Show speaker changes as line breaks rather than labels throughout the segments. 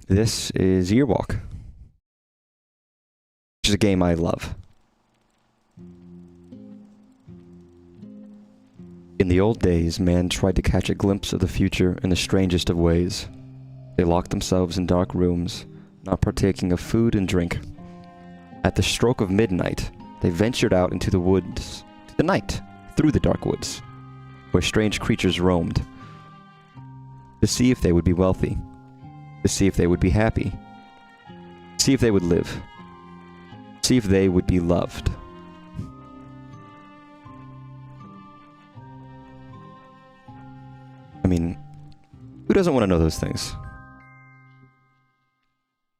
This is Yearwalk, which is a game I love. In the old days, man tried to catch a glimpse of the future in the strangest of ways. They locked themselves in dark rooms, not partaking of food and drink. At the stroke of midnight, they ventured out into the woods, to the night, through the dark woods, where strange creatures roamed, to see if they would be wealthy, to see if they would be happy, see if they would live, see if they would be loved. I mean, who doesn't want to know those things?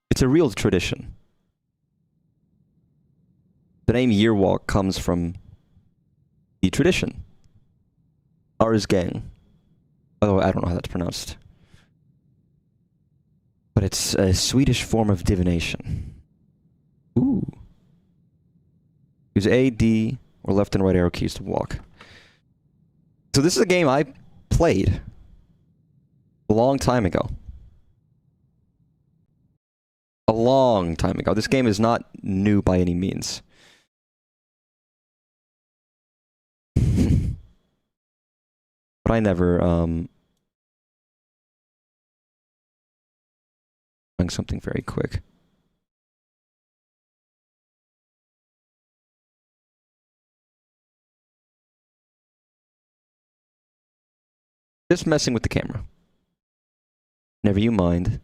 It's a real tradition. The name Yearwalk comes from the tradition. Ars gang. Although I don't know how that's pronounced. But it's a Swedish form of divination. Ooh. Use A, D, or left and right arrow keys to walk. So this is a game I played a long time ago. A long time ago. This game is not new by any means. But I never, doing something very quick. Just messing with the camera. Never you mind.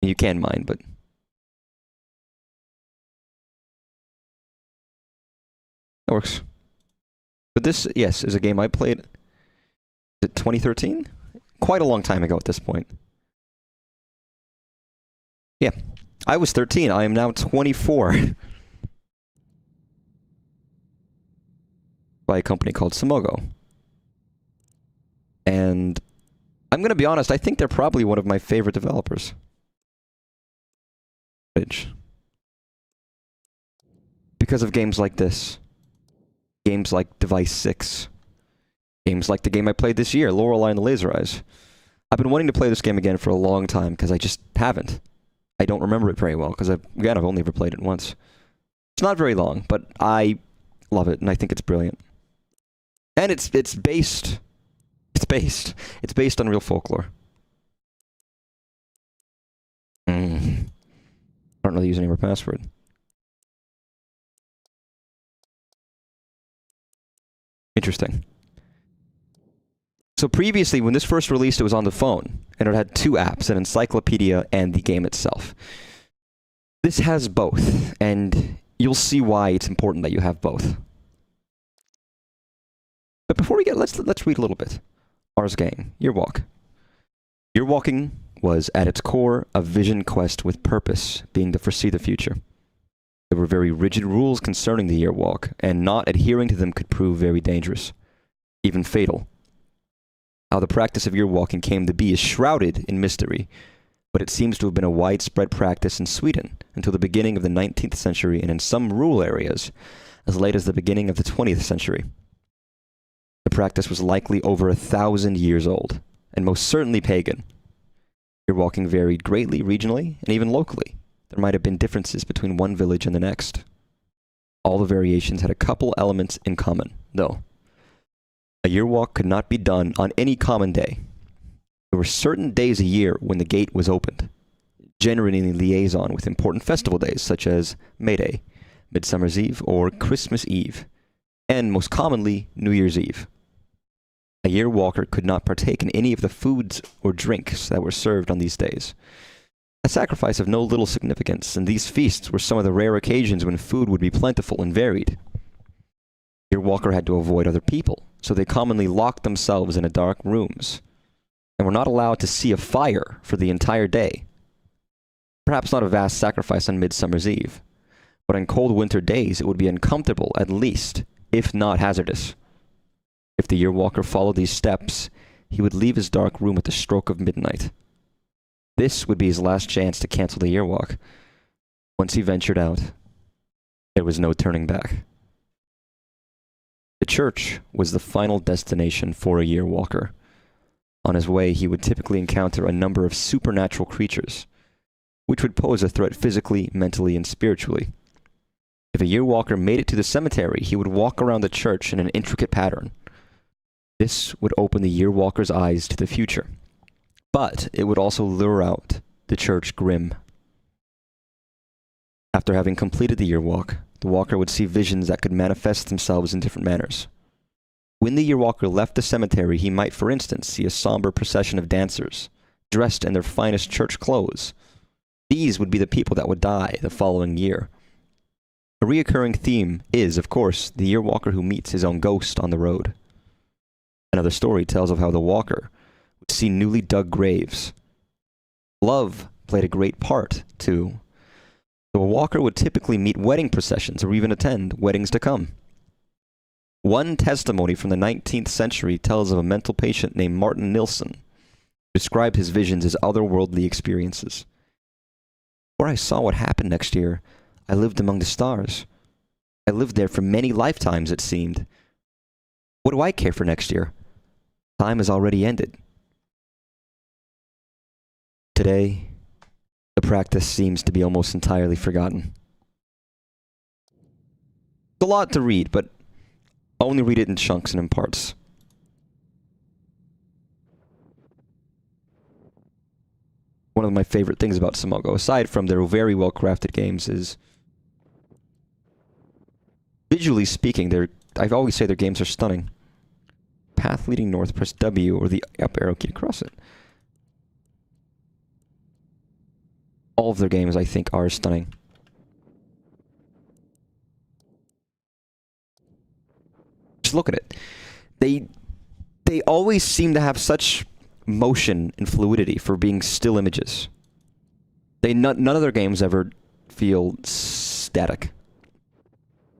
You can mind, but... that works. But this, yes, is a game I played... is it 2013? Quite a long time ago at this point. Yeah. I was 13. I am now 24. By a company called Simogo. And I'm going to be honest, I think they're probably one of my favorite developers. Because of games like this. Games like Device 6. Games like the game I played this year, Lorelei and the Laser Eyes. I've been wanting to play this game again for a long time because I just haven't. I don't remember it very well because I've only ever played it once. It's not very long, but I love it and I think it's brilliant. And it's based on real folklore. I don't know the username or password. Interesting. So previously, when this first released, it was on the phone, and it had two apps, an encyclopedia and the game itself. This has both, and you'll see why it's important that you have both. But before we get, let's read a little bit. Ars gang, Yearwalk. Yearwalking was, at its core, a vision quest with purpose, being to foresee the future. There were very rigid rules concerning the Yearwalk, and not adhering to them could prove very dangerous, even fatal. How the practice of Yearwalking came to be is shrouded in mystery, but it seems to have been a widespread practice in Sweden until the beginning of the 19th century and in some rural areas as late as the beginning of the 20th century. The practice was likely over 1,000 years old, and most certainly pagan. Yearwalking varied greatly regionally and even locally. There might have been differences between one village and the next. All the variations had a couple elements in common, though. A Yearwalk could not be done on any common day. There were certain days a year when the gate was opened, generally in liaison with important festival days such as May Day, Midsummer's Eve, or Christmas Eve, and most commonly, New Year's Eve. A Yearwalker could not partake in any of the foods or drinks that were served on these days. A sacrifice of no little significance, and these feasts were some of the rare occasions when food would be plentiful and varied. Yearwalker had to avoid other people, so they commonly locked themselves in dark rooms, and were not allowed to see a fire for the entire day. Perhaps not a vast sacrifice on Midsummer's Eve, but on cold winter days it would be uncomfortable at least, if not hazardous. If the Yearwalker followed these steps, he would leave his dark room at the stroke of midnight. This would be his last chance to cancel the Yearwalk. Once he ventured out, there was no turning back. The church was the final destination for a Yearwalker. On his way, he would typically encounter a number of supernatural creatures, which would pose a threat physically, mentally, and spiritually. If a yearwalker made it to the cemetery, he would walk around the church in an intricate pattern. This would open the yearwalker's eyes to the future, but it would also lure out the church grim. After having completed the yearwalk, the walker would see visions that could manifest themselves in different manners. When the yearwalker left the cemetery, he might, for instance, see a somber procession of dancers, dressed in their finest church clothes. These would be the people that would die the following year. A reoccurring theme is, of course, the yearwalker who meets his own ghost on the road. Another story tells of how the walker would see newly dug graves. Love played a great part, too. So a walker would typically meet wedding processions or even attend weddings to come. One testimony from the 19th century tells of a mental patient named Martin Nilsson, who described his visions as otherworldly experiences. Before I saw what happened next year, I lived among the stars. I lived there for many lifetimes, it seemed. What do I care for next year? Time has already ended. Today, the practice seems to be almost entirely forgotten. It's a lot to read, but only read it in chunks and in parts. One of my favorite things about Simogo, aside from their very well-crafted games, is visually speaking, I always say their games are stunning. Path leading north, press W or the up arrow key to cross it. All of their games, I think, are stunning. Just look at it. They always seem to have such motion and fluidity for being still images. None of their games ever feel static.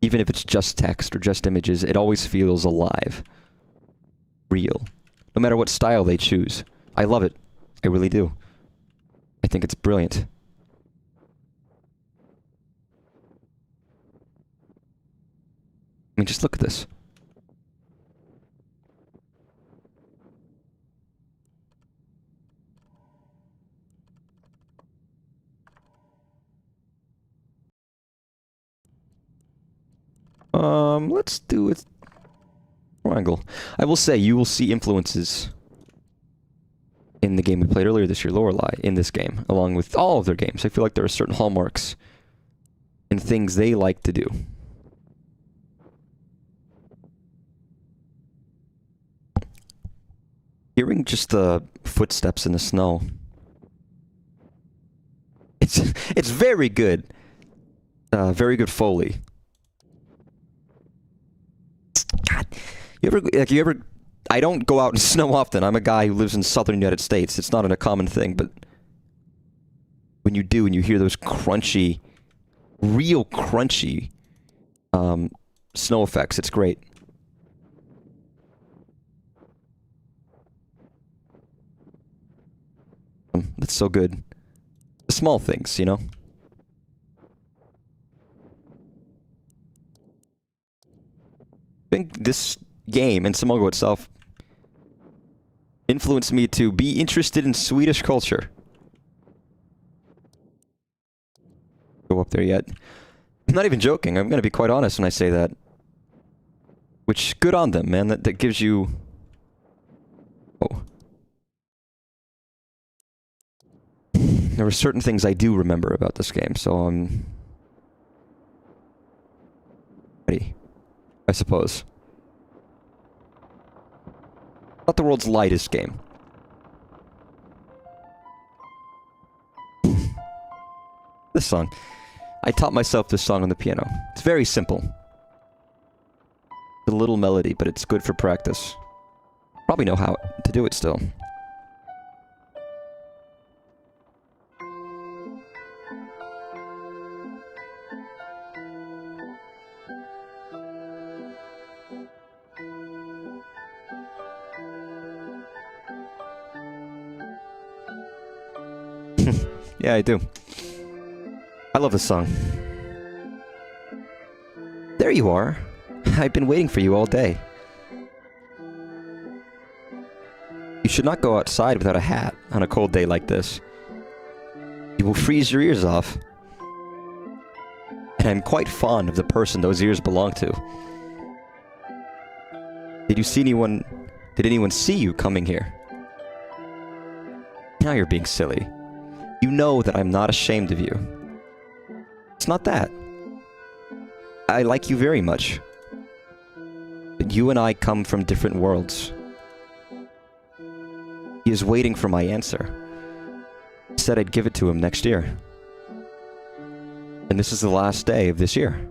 Even if it's just text or just images, it always feels alive. Real. No matter what style they choose. I love it. I really do. I think it's brilliant. I mean, just look at this. Let's do it. Triangle. I will say, you will see influences in the game we played earlier this year, Lorelei, in this game, along with all of their games. I feel like there are certain hallmarks and things they like to do. Hearing just the footsteps in the snow. It's very good. Very good Foley. God, you ever I don't go out in snow often. I'm a guy who lives in southern United States. It's not a common thing, but when you do and you hear those crunchy, real crunchy snow effects, it's great. That's so good. The small things, you know? I think this game and Simogo itself influenced me to be interested in Swedish culture. Go up there yet? I'm not even joking. I'm going to be quite honest when I say that. Which, good on them, man. That gives you... Oh. There were certain things I do remember about this game, so I'm... ready, I suppose. Not the world's lightest game. This song. I taught myself this song on the piano. It's very simple. It's a little melody, but it's good for practice. Probably know how to do it still. Yeah, I do. I love this song. There you are. I've been waiting for you all day. You should not go outside without a hat on a cold day like this. You You will freeze your ears off. And I'm quite fond of the person those ears belong to. Did you see anyone... Did anyone see you coming here? Now you're being silly. You know that I'm not ashamed of you. It's not that. I like you very much. But you and I come from different worlds. He is waiting for my answer. I said I'd give it to him next year. And this is the last day of this year.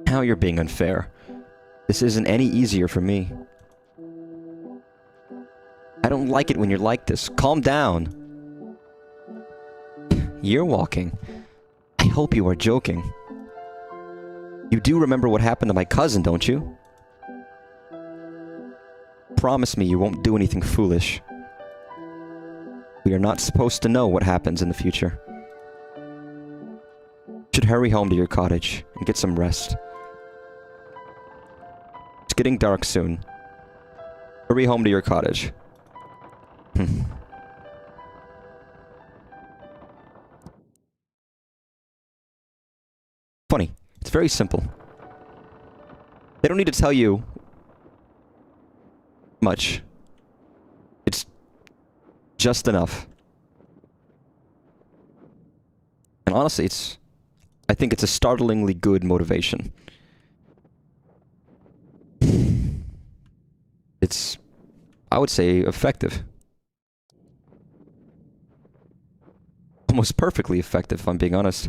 Now you're being unfair. This isn't any easier for me. I don't like it when you're like this. Calm down. You're walking. I hope you are joking. You do remember what happened to my cousin, don't you? Promise me you won't do anything foolish. We are not supposed to know what happens in the future. You should hurry home to your cottage and get some rest. It's getting dark soon. Hurry home to your cottage. Funny. It's very simple. They don't need to tell you much. It's just enough. And honestly, I think it's a startlingly good motivation. It's, I would say, effective. Almost perfectly effective, if I'm being honest.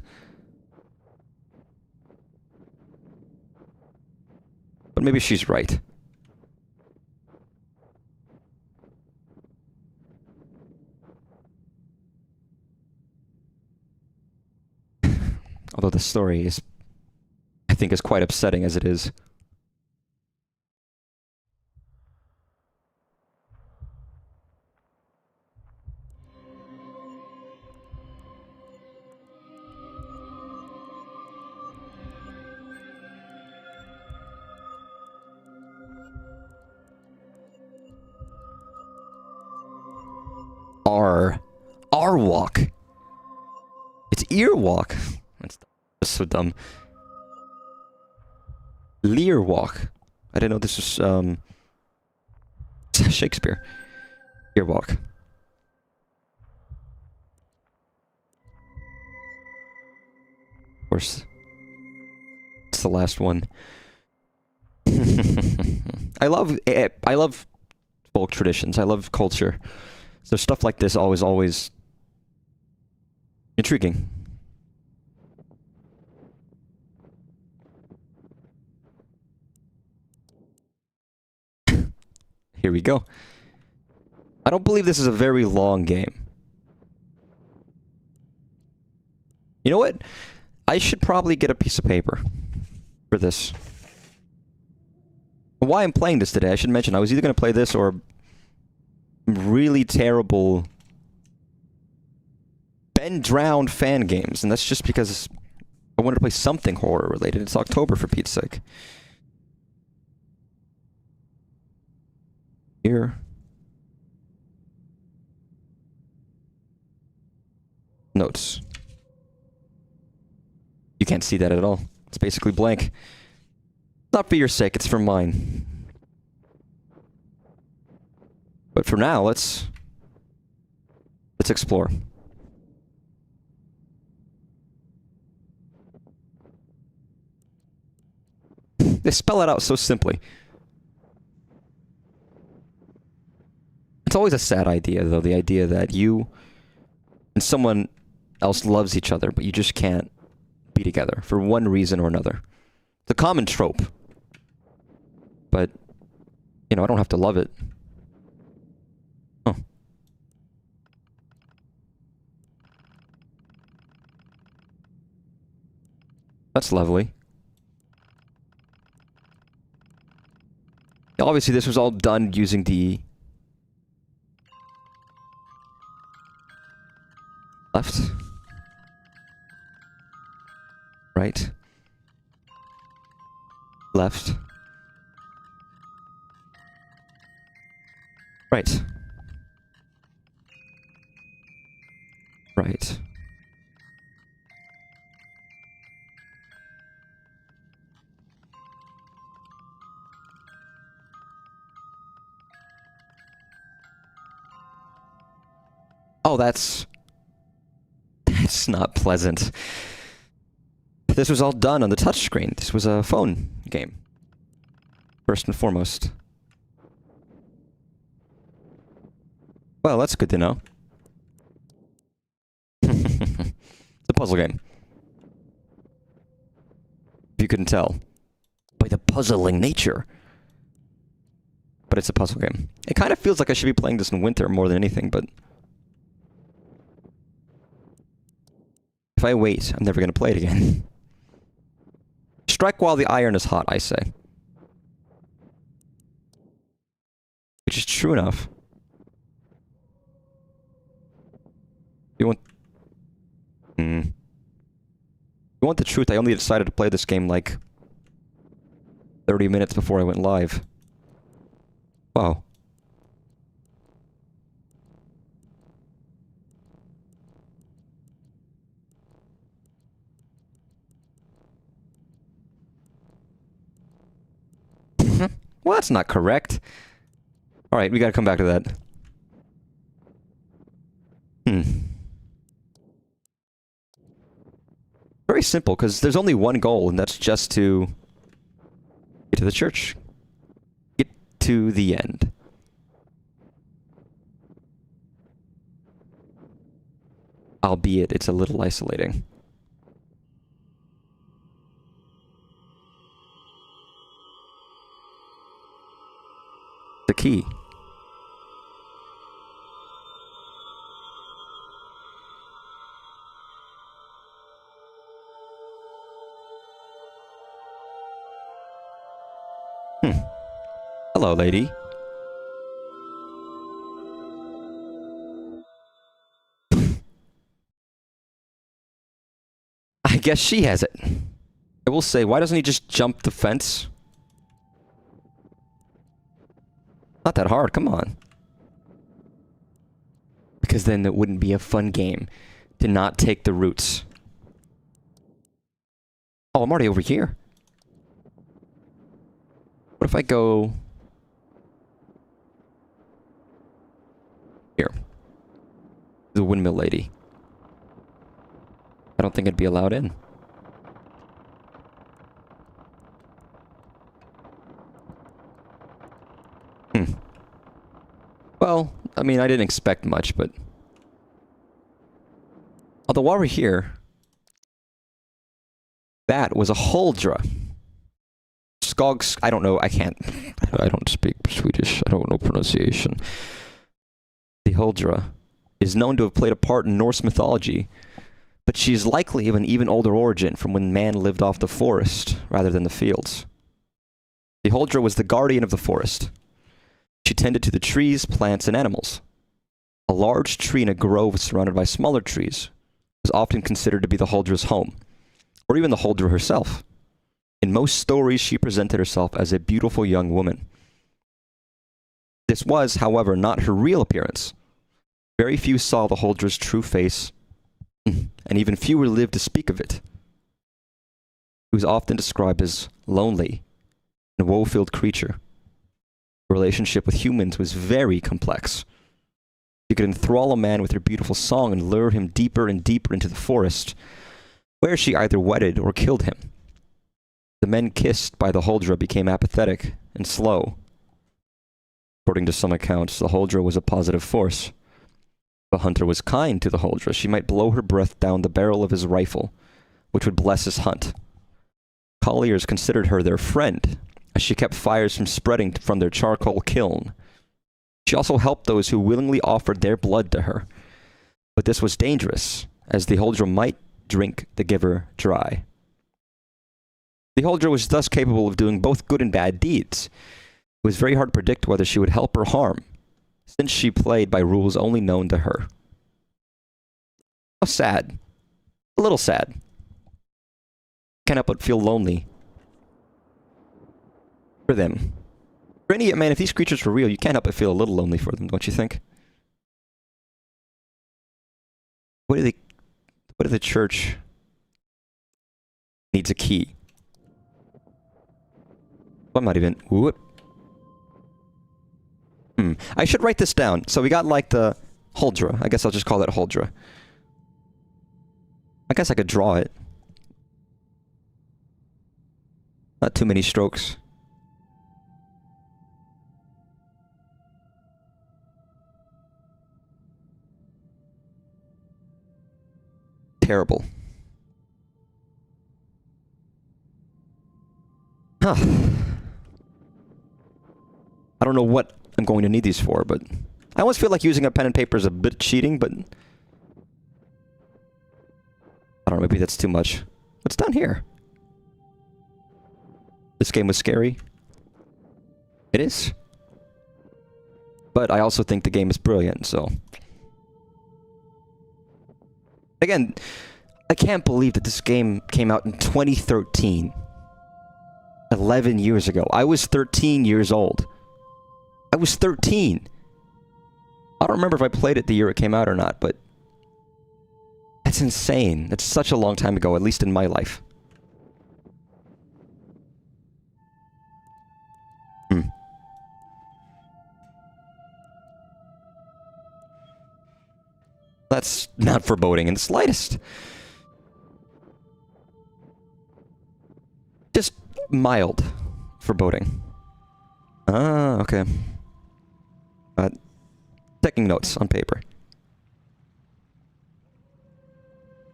But maybe she's right. Although the story is, I think, is quite upsetting as it is. R walk. It's ear walk. That's so dumb. Lear walk. I didn't know this was Shakespeare. Ear walk. Of course. It's the last one. I love folk traditions. I love culture. So stuff like this always intriguing. Here we go. I don't believe this is a very long game. You know what? I should probably get a piece of paper for this. Why I'm playing this today, I should mention, I was either going to play this or really terrible Ben Drowned fan games, and that's just because I wanted to play something horror related. It's October, for Pete's sake. Here. Notes. You can't see that at all. It's basically blank. Not for your sake, it's for mine. But for now, let's explore. They spell it out so simply. It's always a sad idea, though, the idea that you and someone else loves each other, but you just can't be together for one reason or another. It's a common trope. But, you know, I don't have to love it. Oh. That's lovely. Obviously, this was all done using the left, right, left, right. Right. Oh, that's not pleasant. This was all done on the touchscreen. This was a phone game. First and foremost. Well, that's good to know. It's a puzzle game. If you couldn't tell. By the puzzling nature. But it's a puzzle game. It kind of feels like I should be playing this in winter more than anything, but... if I wait, I'm never going to play it again. Strike while the iron is hot, I say. Which is true enough. You want... You want the truth, I only decided to play this game like 30 minutes before I went live. Wow. Well, that's not correct. Alright, we gotta come back to that. Very simple, because there's only one goal, and that's just to get to the church. Get to the end. Albeit, it's a little isolating. The key. Hello, lady. I guess she has it. I will say, why doesn't he just jump the fence? Not that hard, come on. Because then it wouldn't be a fun game to not take the routes. Oh, I'm already over here. What if I go... here. The windmill lady. I don't think it'd be allowed in. Well, I mean, I didn't expect much, but... although while we're here... that was a Huldra. Skogs... I don't know, I can't... I don't speak Swedish, I don't know pronunciation. The Huldra is known to have played a part in Norse mythology, but she is likely of an even older origin from when man lived off the forest rather than the fields. The Huldra was the guardian of the forest. She tended to the trees, plants, and animals. A large tree in a grove surrounded by smaller trees was often considered to be the Huldra's home, or even the Huldra herself. In most stories, she presented herself as a beautiful young woman. This was, however, not her real appearance. Very few saw the Huldra's true face, and even fewer lived to speak of it. She was often described as lonely and a woe-filled creature. Her relationship with humans was very complex. She could enthrall a man with her beautiful song and lure him deeper and deeper into the forest, where she either wedded or killed him. The men kissed by the Huldra became apathetic and slow. According to some accounts, the Huldra was a positive force. If a hunter was kind to the Huldra, she might blow her breath down the barrel of his rifle, which would bless his hunt. Colliers considered her their friend, as she kept fires from spreading from their charcoal kiln. She also helped those who willingly offered their blood to her. But this was dangerous, as the Huldra might drink the giver dry. The Huldra was thus capable of doing both good and bad deeds. It was very hard to predict whether she would help or harm, since she played by rules only known to her. How sad. A little sad. Can't help but feel lonely. For them. For any man, if these creatures were real, you can't help but feel a little lonely for them, don't you think? What do they? What if the church needs a key? Well, I'm not even. Whoop. I should write this down. So we got like the Huldra. I guess I'll just call it Huldra. I guess I could draw it. Not too many strokes. Terrible. Huh. I don't know what I'm going to need these for, but I almost feel like using a pen and paper is a bit cheating, but I don't know, maybe that's too much. What's down here? This game was scary. It is. But I also think the game is brilliant, so... Again, I can't believe that this game came out in 2013. 11 years ago. I was 13 years old. I was 13! I don't remember if I played it the year it came out or not, but... That's insane. That's such a long time ago, at least in my life. That's not foreboding in the slightest. Just mild foreboding. Ah, okay. Taking notes on paper.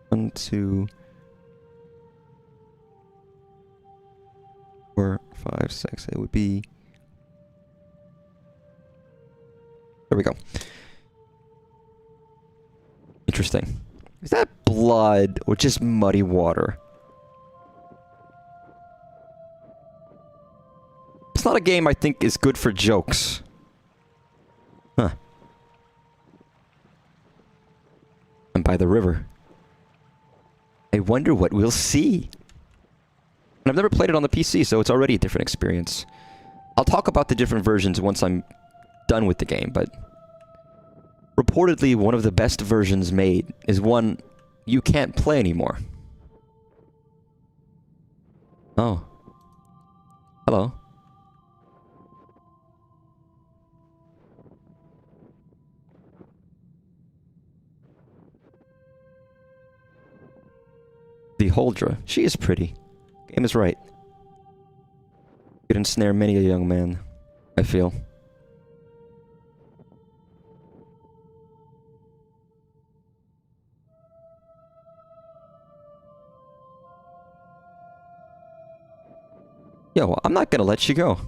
1, 2, 4, 5, 6. It would be... There we go. Interesting. Is that blood or just muddy water? It's not a game I think is good for jokes. Huh. I'm by the river. I wonder what we'll see. And I've never played it on the PC, so it's already a different experience. I'll talk about the different versions once I'm done with the game, but... Reportedly, one of the best versions made is one you can't play anymore. Oh. Hello. The Huldra. She is pretty. Game is right. Could ensnare many a young man, I feel. Yo, I'm not gonna let you go.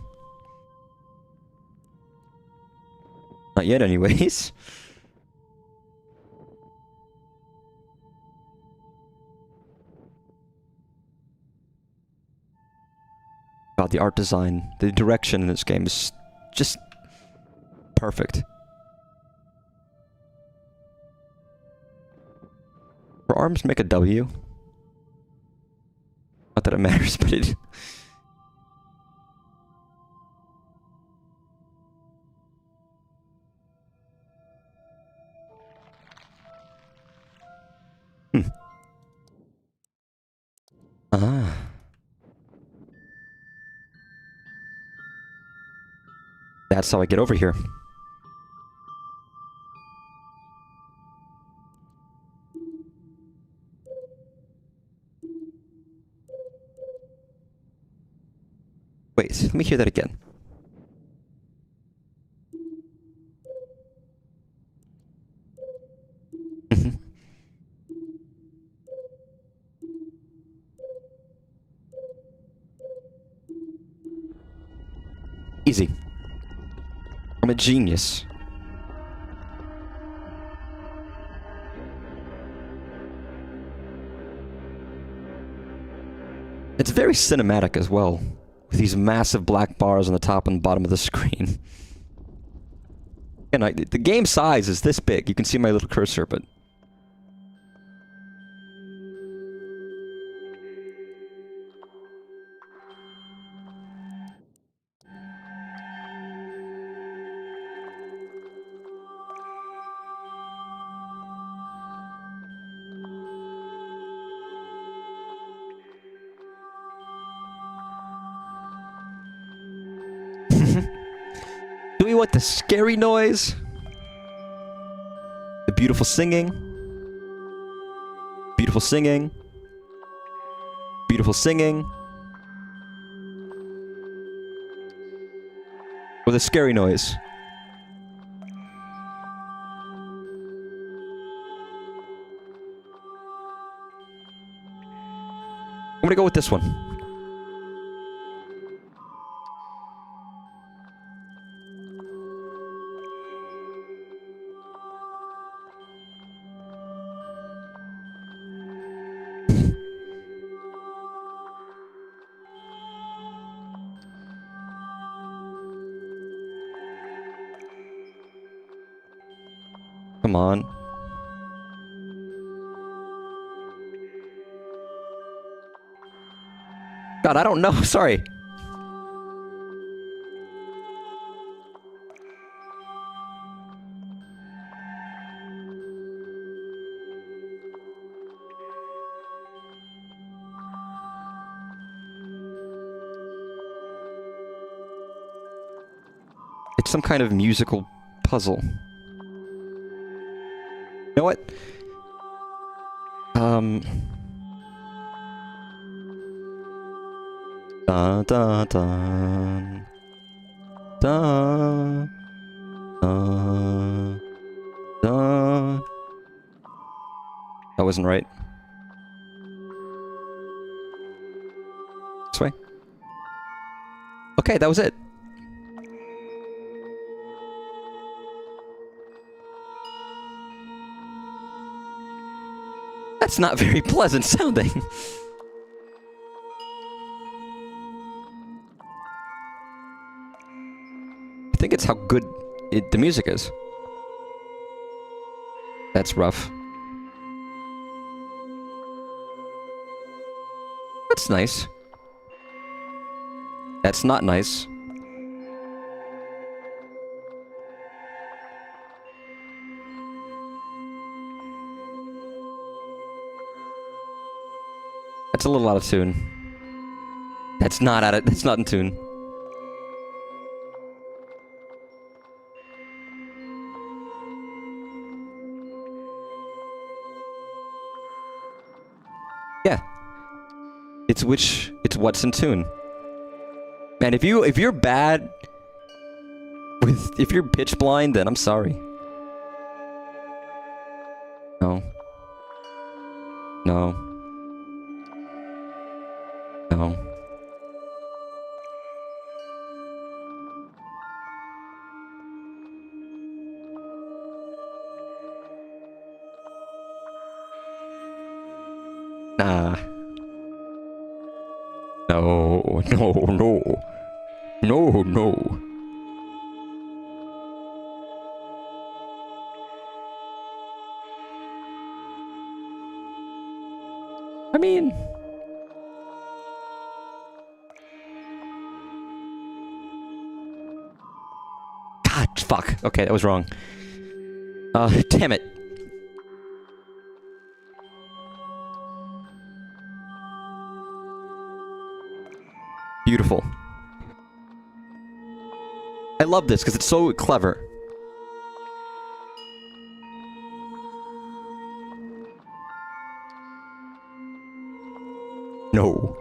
Not yet, anyways. God, the art design, the direction in this game is just perfect. For arms, make a W. Not that it matters, but it... Ah. That's how I get over here. Wait, let me hear that again. Easy. I'm a genius. It's very cinematic as well, with these massive black bars on the top and bottom of the screen. And the game size is this big. You can see my little cursor, but... you what, the scary noise, the beautiful singing, beautiful singing, beautiful singing, or the scary noise. I'm gonna go with this one. Come on. God, I don't know. Sorry. It's some kind of musical puzzle. You know what? Dun dun dun. Dun. Dun. Dun. That wasn't right. This way. Okay, that was it. That's not very pleasant sounding. I think it's how good the music is. That's rough. That's nice. That's not nice. That's a little out of tune. That's not that's not in tune. Yeah. It's what's in tune. Man, if you're bad if you're pitch blind, then I'm sorry. No. No. No. Nah. No, no, no. No, no. I mean... God, fuck. Okay, that was wrong. Damn it. Beautiful. I love this because it's so clever. No.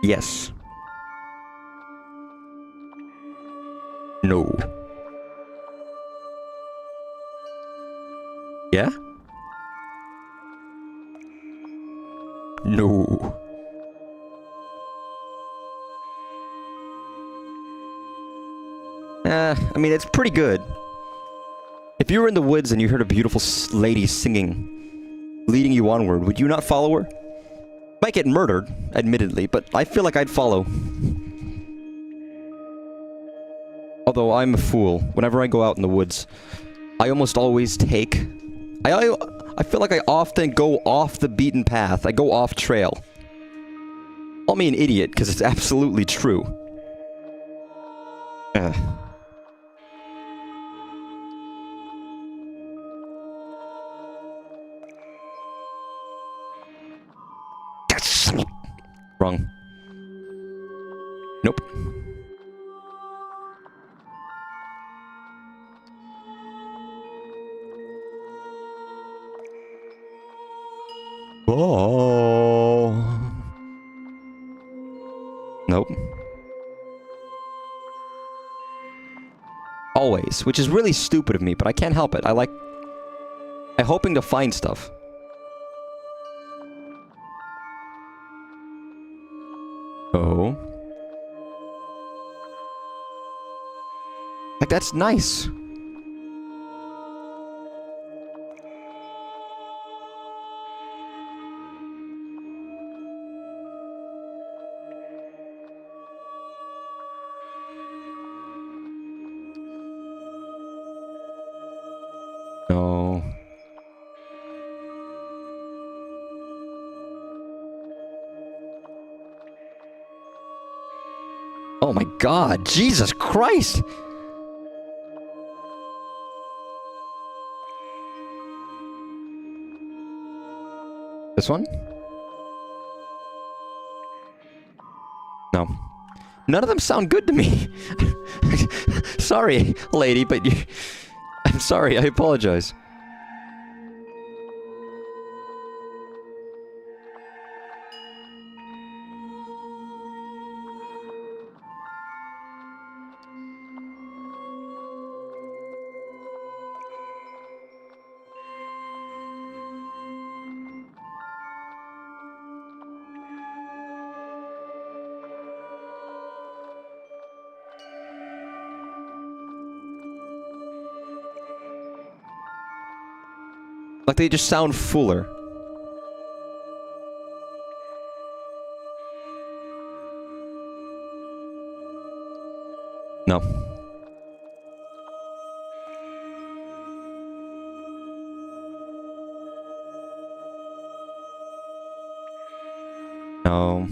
Yes. No. Yeah? No. I mean, it's pretty good. If you were in the woods and you heard a beautiful lady singing, leading you onward, would you not follow her? Might get murdered, admittedly, but I feel like I'd follow. Although I'm a fool. Whenever I go out in the woods, I almost always take... I feel like I often go off the beaten path. I go off trail. Call me an idiot, because it's absolutely true. Wrong. Nope. Oh. Nope. Always, which is really stupid of me, but I can't help it. I'm hoping to find stuff. Oh. Like, that's nice. No. Oh my god, Jesus Christ! This one? No. None of them sound good to me. Sorry, lady, but you... I'm sorry, I apologize. Like, they just sound fuller. No. No.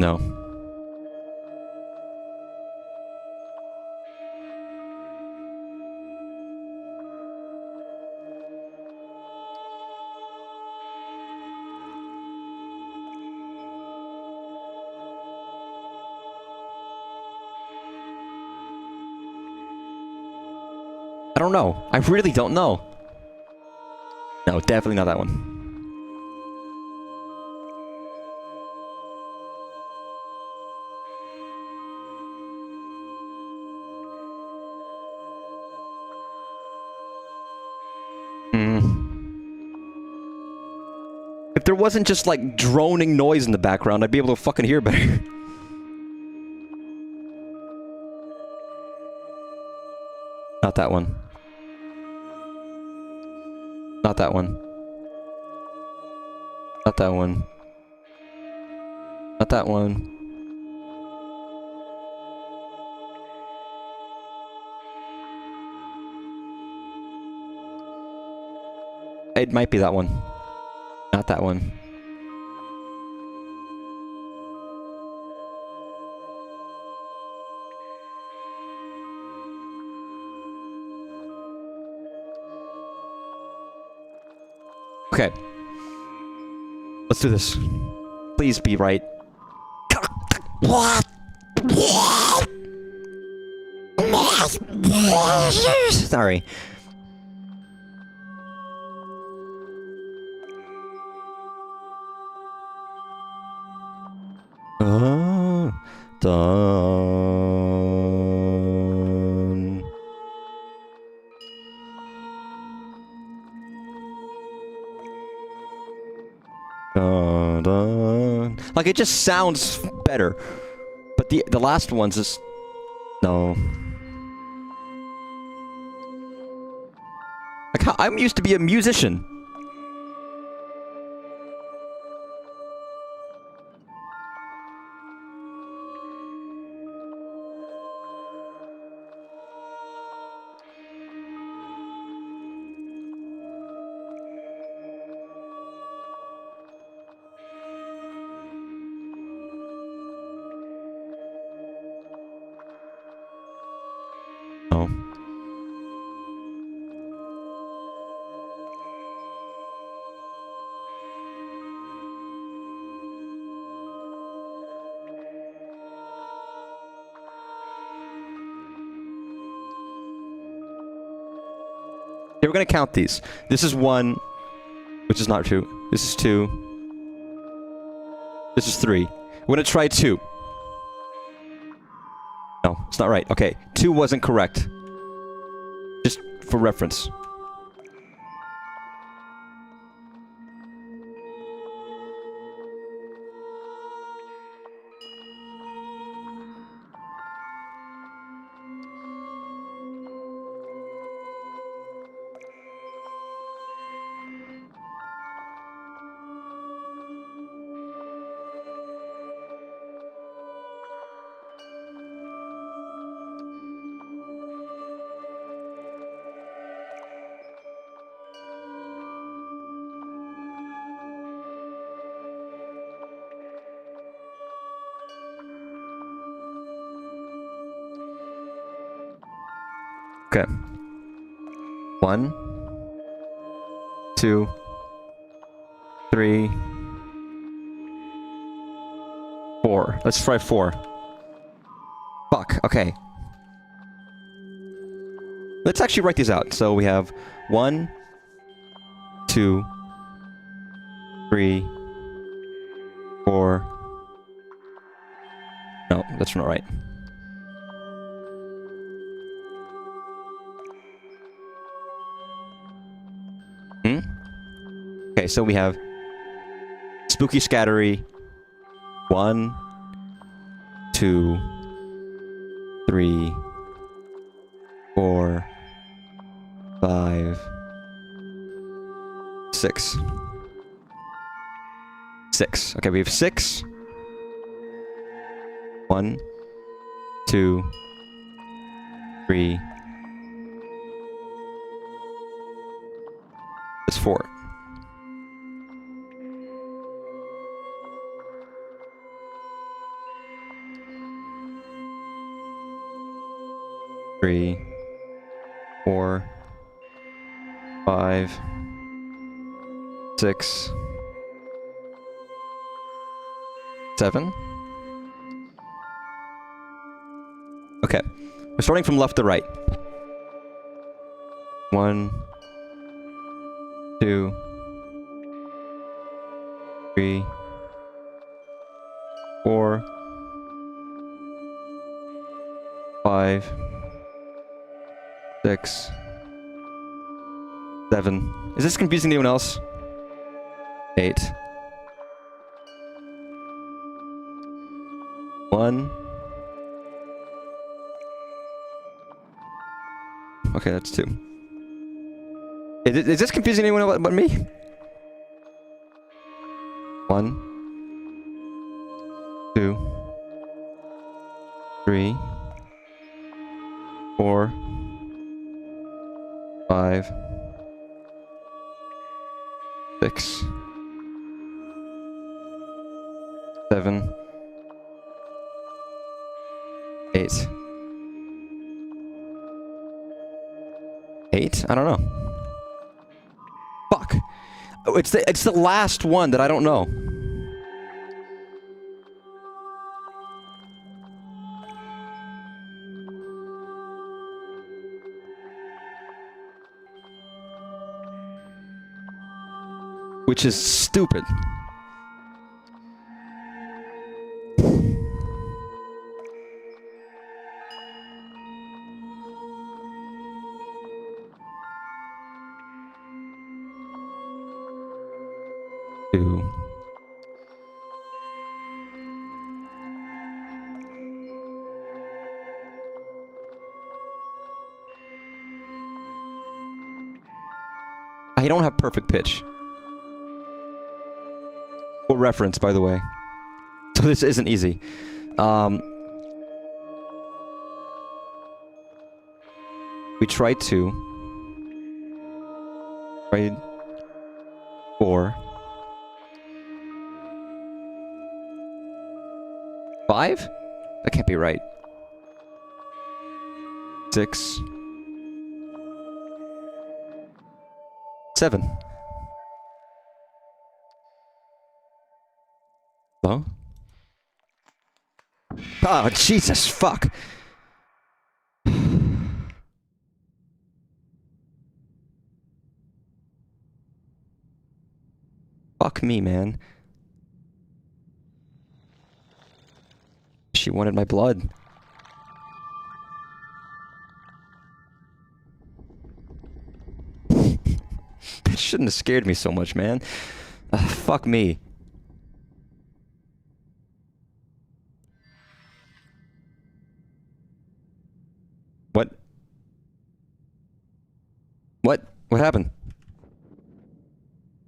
No. I don't know. I really don't know. No, definitely not that one. If there wasn't just, like, droning noise in the background, I'd be able to fucking hear better. Not that one. Not that one. Not that one. Not that one. It might be that one. Not that one. Okay. Let's do this. Please be right. Sorry. Done. Dun, dun. Like, it just sounds better. But the last one's just... No. Like, I'm used to be a musician. we're gonna count these. This is 1, which is not 2. This is 2. This is 3. We're gonna try 2. No, it's not right. Okay, 2 wasn't correct. Just for reference. Okay. 1, 2, 3, 4. Let's try 4. Fuck, okay. Let's actually write these out. So we have 1, 2, 3, 4. No, that's not right. Okay, so we have Spooky Scattery. 1, 2, 3, 4, 5, 6. 6. Okay, we have 6. 1, 2, 3. That's 4. Three, 4, 5, 6, 7. Okay, we're starting from left to right. 1, 2, 3, 4, 5, 6, 7. Is this confusing to anyone else? 8. 1. Okay, that's 2. Is this confusing anyone but me? 1, 2, 3, 4, 5, 6, 7, 8. 8? I don't know. Fuck. Oh, it's the last one that I don't know. Which is stupid. Two. I don't have perfect pitch. For reference, by the way. So this isn't easy. We tried 2. Tried 4. 5? That can't be right. 6. 7. Hello? Oh, Jesus, fuck. me, man. She wanted my blood. That shouldn't have scared me so much, man. Fuck me. What? What? What happened?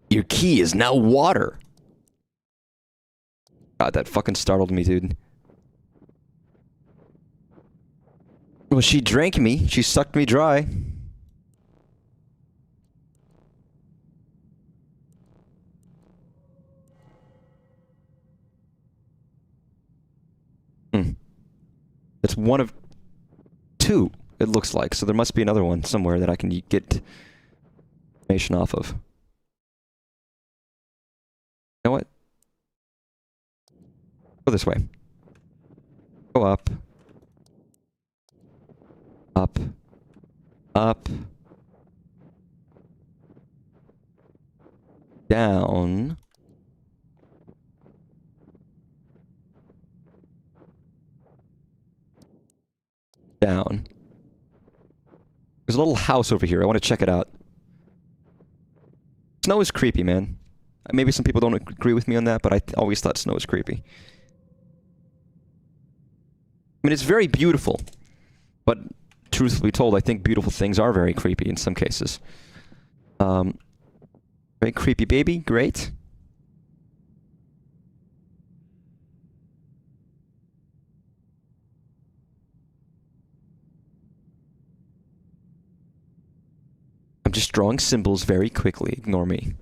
Your key is now water. God, that fucking startled me, dude. Well, she drank me. She sucked me dry. It's one of two, it looks like. So there must be another one somewhere that I can get information off of. You know what? Go this way. Go up. Up. Up. Down. Down. There's a little house over here. I want to check it out. Snow is creepy, man. Maybe some people don't agree with me on that, but I always thought snow was creepy. I mean, it's very beautiful. But, truthfully told, I think beautiful things are very creepy in some cases. Very creepy baby. Great. I'm just drawing symbols very quickly. Ignore me.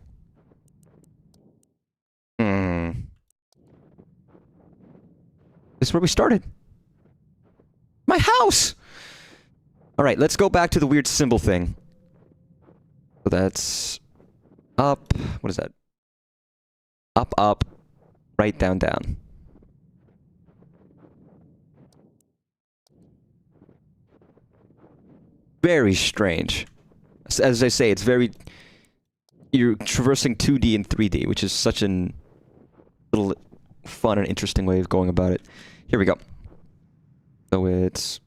This is where we started. My house! Alright, let's go back to the weird symbol thing. So that's... up... What is that? Up, up. Right, down, down. Very strange. As I say, it's very... You're traversing 2D and 3D, which is such a little fun and interesting way of going about it. Here we go. So it's...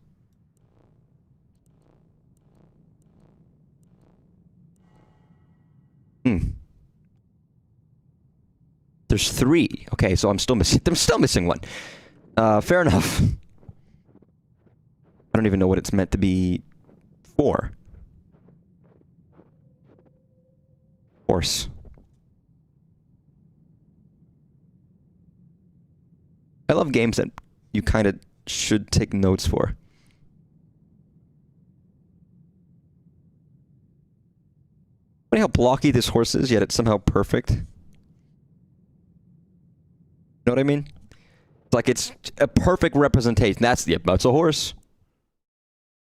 There's 3. Okay, so I'm still missing one. Fair enough. I don't even know what it's meant to be for. Horse. I love games that you kind of should take notes for. Funny how blocky this horse is, yet it's somehow perfect. You know what I mean? It's like it's a perfect representation. That's a horse.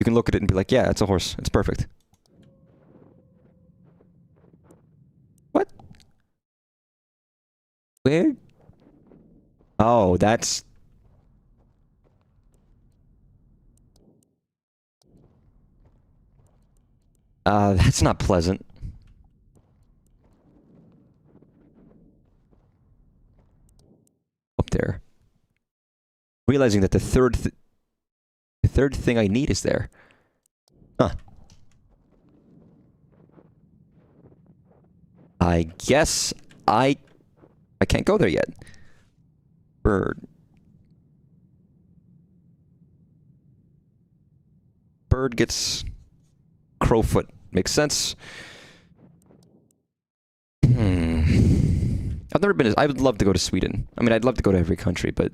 You can look at it and be like, yeah, it's a horse. It's perfect. What? Where? Oh, that's... that's not pleasant. Up there. Realizing that the third thing I need is there. Huh. I guess I can't go there yet. Bird. Bird gets crowfoot. Makes sense. I've never been... I would love to go to Sweden. I mean, I'd love to go to every country, but...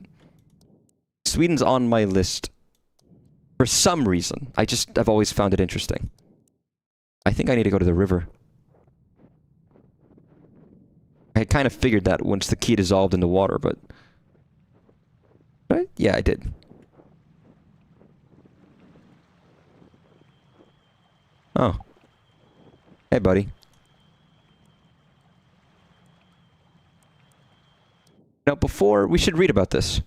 Sweden's on my list. For some reason. I've always found it interesting. I think I need to go to the river. I kind of figured that once the key dissolved in the water, but... Right? Yeah, I did. Oh. Hey, buddy. Now, before... We should read about this.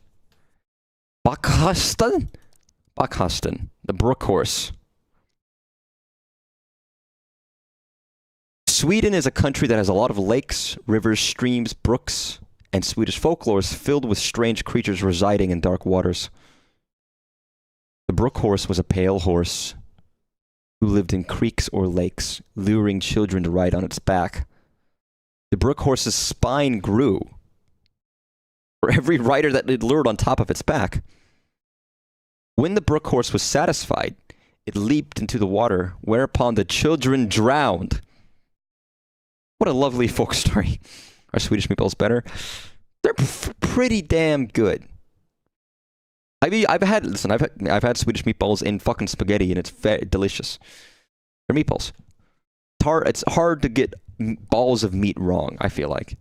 Bakhasten? Bakhasten. The brook horse. Sweden is a country that has a lot of lakes, rivers, streams, brooks, and Swedish folklore is filled with strange creatures residing in dark waters. The brook horse was a pale horse who lived in creeks or lakes, luring children to ride on its back. The brook horse's spine grew for every rider that it lured on top of its back. When the brook horse was satisfied, it leaped into the water, whereupon the children drowned. What a lovely folk story. Are Swedish meatballs better? They're pretty damn good. I've had Swedish meatballs in fucking spaghetti, and it's delicious. They're meatballs. It's hard to get balls of meat wrong, I feel like.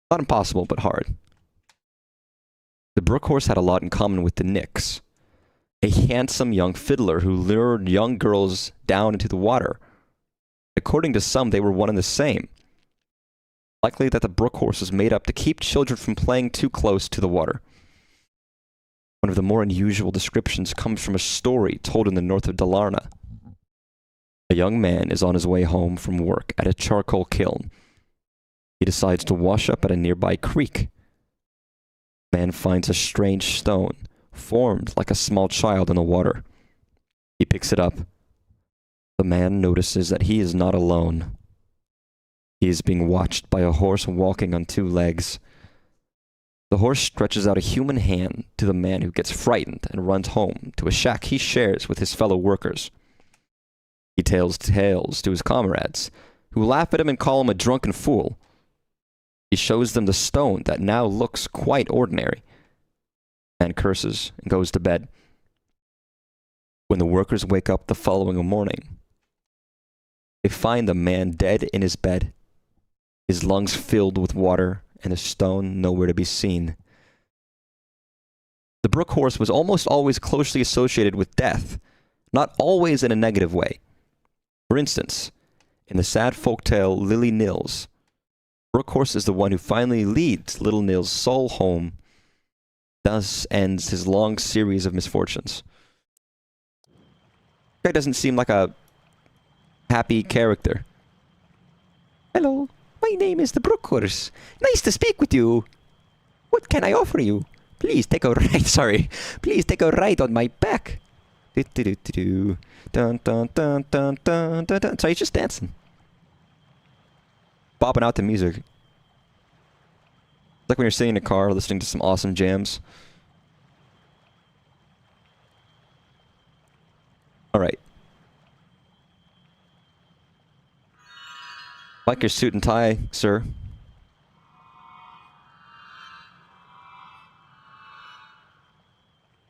Not impossible, but hard. The brook horse had a lot in common with the Nix, a handsome young fiddler who lured young girls down into the water. According to some, they were one and the same. Likely that the brook horse was made up to keep children from playing too close to the water. One of the more unusual descriptions comes from a story told in the north of Dalarna. A young man is on his way home from work at a charcoal kiln. He decides to wash up at a nearby creek. The man finds a strange stone, formed like a small child in the water. He picks it up. The man notices that he is not alone. He is being watched by a horse walking on two legs. The horse stretches out a human hand to the man, who gets frightened and runs home to a shack he shares with his fellow workers. He tells tales to his comrades, who laugh at him and call him a drunken fool. He shows them the stone that now looks quite ordinary, and curses and goes to bed. When the workers wake up the following morning, they find the man dead in his bed, his lungs filled with water, and the stone nowhere to be seen. The brook horse was almost always closely associated with death, not always in a negative way. For instance, in the sad folktale Lily Nils, brook horse is the one who finally leads little Nils' soul home. Thus ends his long series of misfortunes. Guy doesn't seem like a happy character. Hello, my name is the brook horse. Nice to speak with you. What can I offer you? Please take a ride. Sorry. Please take a ride on my back. Dun, dun, dun, dun, dun, dun, dun. So he's just dancing. Bopping out to music. Like when you're sitting in a car listening to some awesome jams. Alright. Like your suit and tie, sir.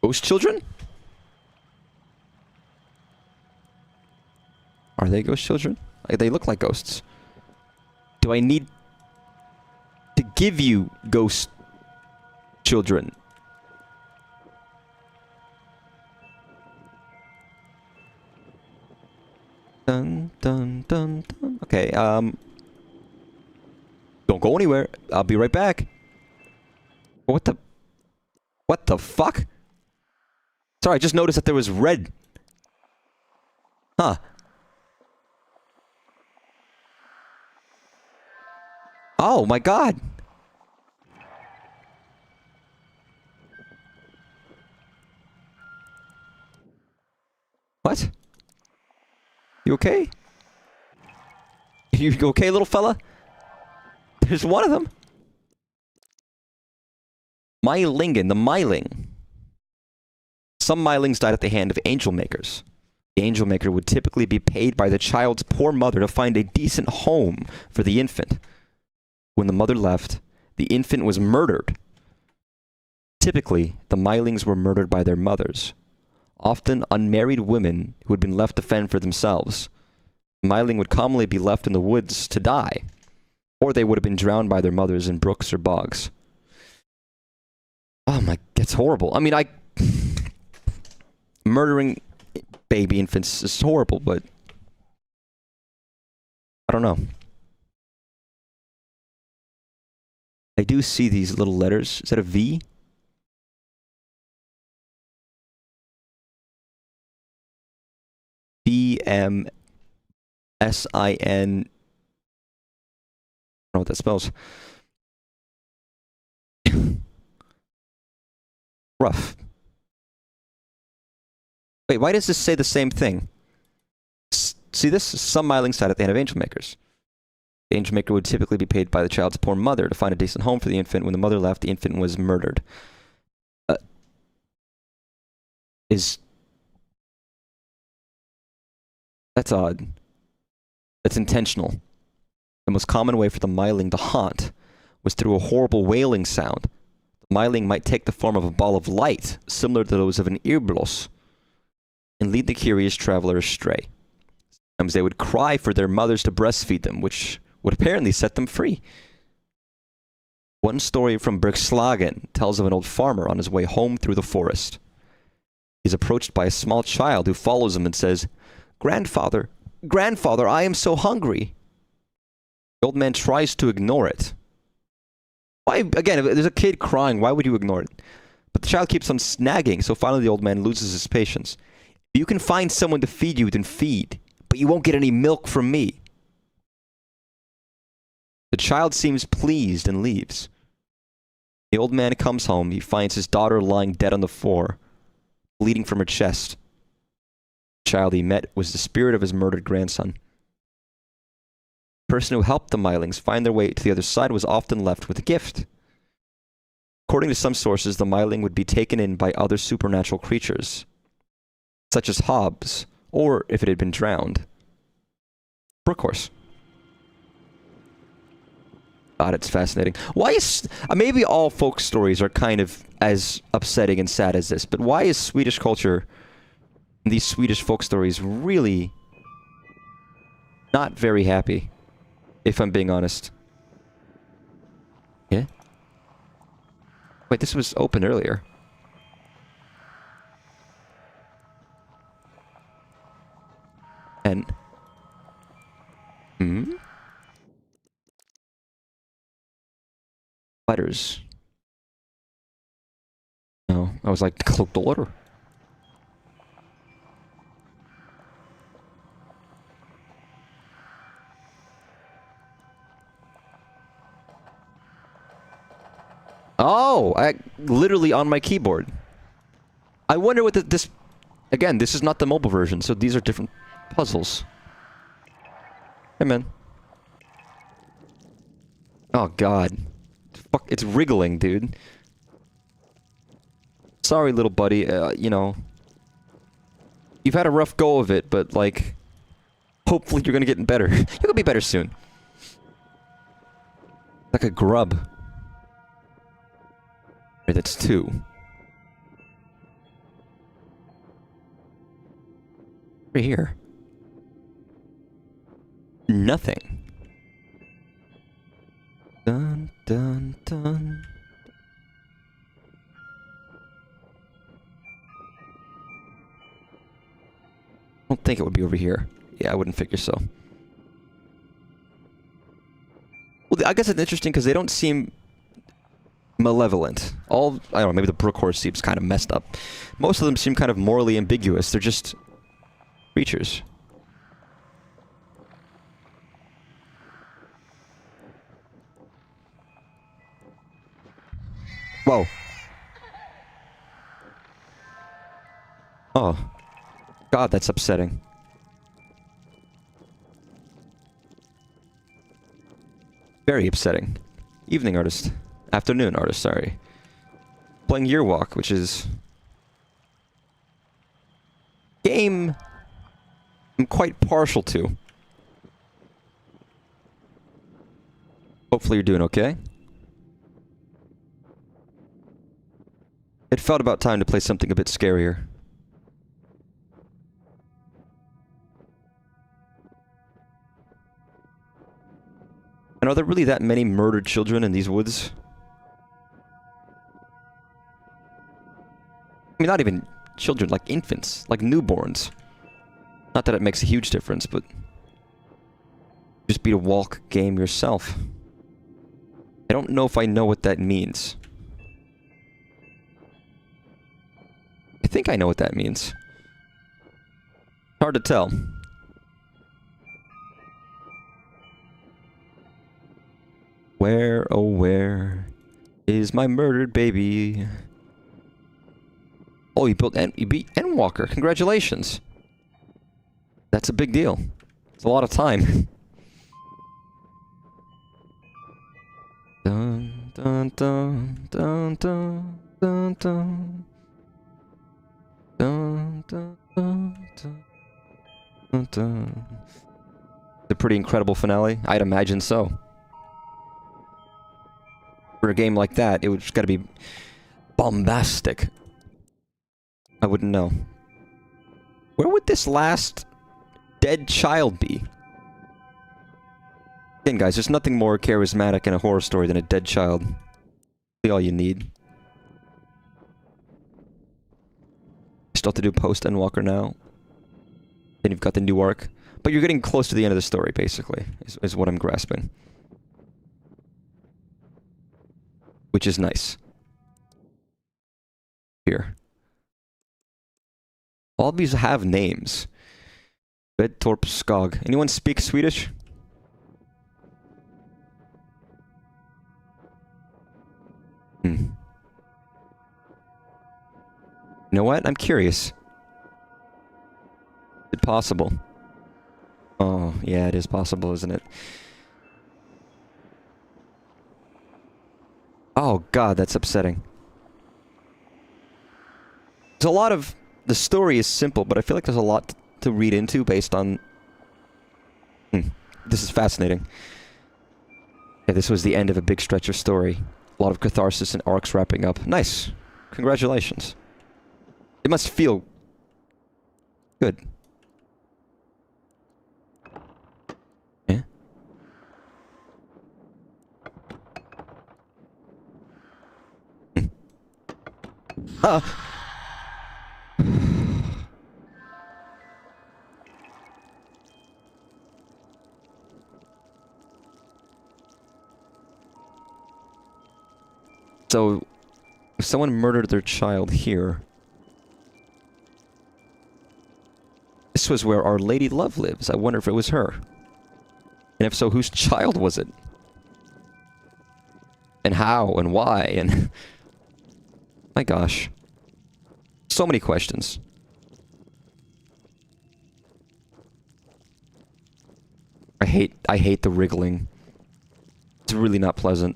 Ghost children? Are they ghost children? They look like ghosts. Do I need to give you ghost children? Dun, dun, dun, dun. Okay, don't go anywhere. I'll be right back. What the fuck? Sorry, I just noticed that there was red. Huh. Oh my god. What? You okay? You okay, little fella? There's one of them. Mylingen, the Myling. Some Mylings died at the hand of angel makers. The angel maker would typically be paid by the child's poor mother to find a decent home for the infant. When the mother left, the infant was murdered. Typically, the Mylings were murdered by their mothers, often unmarried women who had been left to fend for themselves. The Myling would commonly be left in the woods to die, or they would have been drowned by their mothers in brooks or bogs. Oh my, that's horrible. I mean, murdering baby infants is horrible, but I don't know. I do see these little letters. Is that a V? BMSIN know what that spells. Rough. Wait, why does this say the same thing? See this? Some milings sat at the hand of angel makers. The angel maker would typically be paid by the child's poor mother to find a decent home for the infant. When the mother left, the infant was murdered. That's odd. That's intentional. The most common way for the miling to haunt was through a horrible wailing sound. The miling might take the form of a ball of light, similar to those of an earblos, and lead the curious traveler astray. Sometimes they would cry for their mothers to breastfeed them, which would apparently set them free. One story from Bergslagen tells of an old farmer on his way home through the forest. He's approached by a small child who follows him and says, "Grandfather, grandfather, I am so hungry." The old man tries to ignore it. Why, again, if there's a kid crying, why would you ignore it? But the child keeps on snagging, so finally the old man loses his patience. "If you can find someone to feed you, then feed, but you won't get any milk from me." The child seems pleased and leaves. The old man comes home. He finds his daughter lying dead on the floor, bleeding from her chest. The child he met was the spirit of his murdered grandson. The person who helped the milings find their way to the other side was often left with a gift. According to some sources, the miling would be taken in by other supernatural creatures, such as Hobbs, or if it had been drowned, brook horse. God, it's fascinating. Why is... maybe all folk stories are kind of as upsetting and sad as this, but why is Swedish culture, these Swedish folk stories, really not very happy, if I'm being honest? Yeah? Wait, this was open earlier. And... letters. No, I was like, cloak the order. Oh, literally on my keyboard. I wonder what this... Again, this is not the mobile version, so these are different puzzles. Hey, man. Oh, God. Fuck, it's wriggling, dude. Sorry, little buddy, you know. You've had a rough go of it, but, like... hopefully you're gonna get better. You'll be better soon. Like a grub. Wait, that's 2. Right here. Nothing. Dun, dun, dun. I don't think it would be over here. Yeah, I wouldn't figure so. Well, I guess it's interesting because they don't seem malevolent. I don't know, maybe the brook horse seems kind of messed up. Most of them seem kind of morally ambiguous. They're just creatures. Whoa. Oh. God, that's upsetting. Very upsetting. Evening artist. Afternoon artist, sorry. Playing Year Walk, which is... game I'm quite partial to. Hopefully you're doing okay. It felt about time to play something a bit scarier. And are there really that many murdered children in these woods? I mean, not even children, like infants, like newborns. Not that it makes a huge difference, but... just beat a walk game yourself. I don't know if I know what that means. I think I know what that means. Hard to tell. Where, oh where is my murdered baby? Oh, you beat Endwalker. Congratulations. That's a big deal. It's a lot of time. Dun dun dun dun dun dun dun dun dun dun dun dun. It's a pretty incredible finale. I'd imagine so. For a game like that, it would just gotta be bombastic. I wouldn't know. Where would this last dead child be? Again, guys, there's nothing more charismatic in a horror story than a dead child. Be all you need. Still have to do post Endwalker now. Then you've got the new arc. But you're getting close to the end of the story, basically, is what I'm grasping. Which is nice. Here. All of these have names. Bedtorp Skog. Anyone speak Swedish? You know what? I'm curious. Is it possible? Oh, yeah, it is possible, isn't it? Oh god, that's upsetting. There's a lot of... The story is simple, but I feel like there's a lot to read into based on... This is fascinating. Yeah, this was the end of a big stretch of story. A lot of catharsis and arcs wrapping up. Nice. Congratulations. It must feel... good. Yeah? So, if someone murdered their child here... This was where Our Lady Love lives. I wonder if it was her. And if so, whose child was it? And how, and why, and... My gosh. So many questions. I hate the wriggling. It's really not pleasant.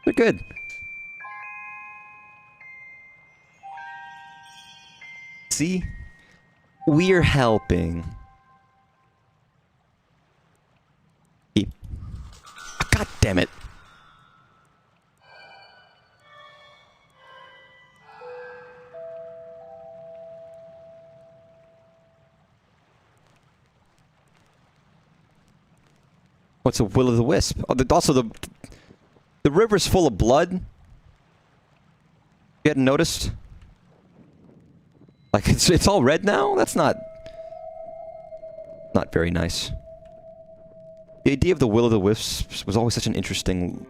They're good. See? We're helping. God damn it. What's a will-o'-the-wisp? Oh, also the river's full of blood. You hadn't noticed? Like, it's all red now? That's not very nice. The idea of the will-o'-the-wisps was always such an interesting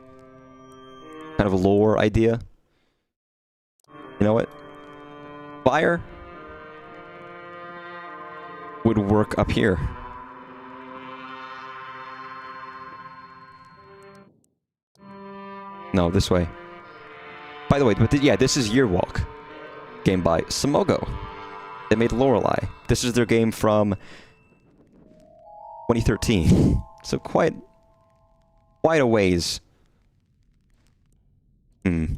kind of lore idea. You know what? Fire would work up here. No, this way. By the way, but yeah, this is Year Walk. Game by Simogo. They made Lorelei. This is their game from 2013. So quite a ways. Well,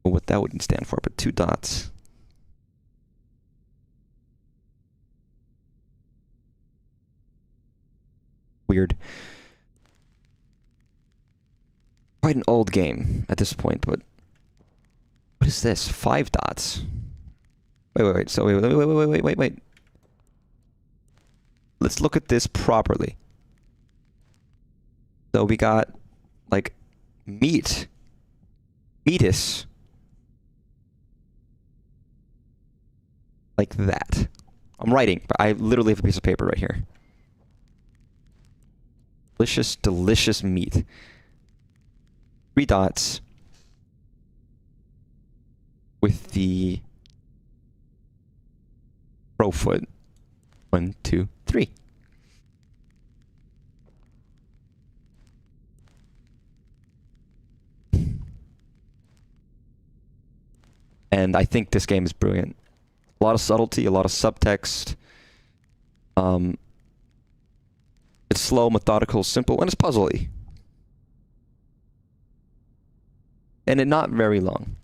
what that wouldn't stand for, but 2 dots. Weird. Quite an old game at this point, but what is this? 5 dots. Wait. So wait. Let's look at this properly. So we got like meatus. Like that. I'm writing, but I literally have a piece of paper right here. Delicious, delicious meat. 3 dots with the pro foot. 1, 2, 3. And I think this game is brilliant. A lot of subtlety, a lot of subtext. It's slow, methodical, simple, and it's puzzly. And it's not very long.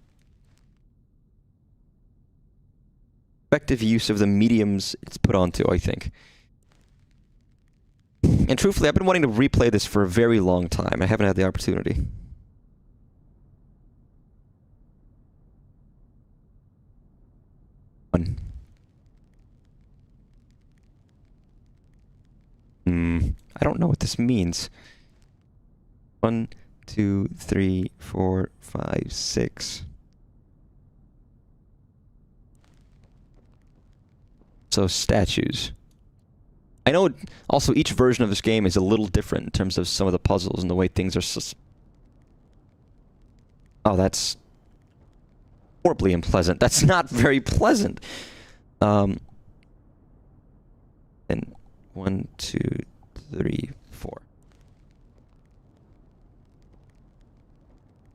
Effective use of the mediums it's put onto, I think. And truthfully, I've been wanting to replay this for a very long time. I haven't had the opportunity. One. I don't know what this means. 1, 2, 3, 4, 5, 6. So statues. I know also each version of this game is a little different in terms of some of the puzzles and the way things are. Oh, that's horribly unpleasant. That's not very pleasant. And 1, 2, 3, 4.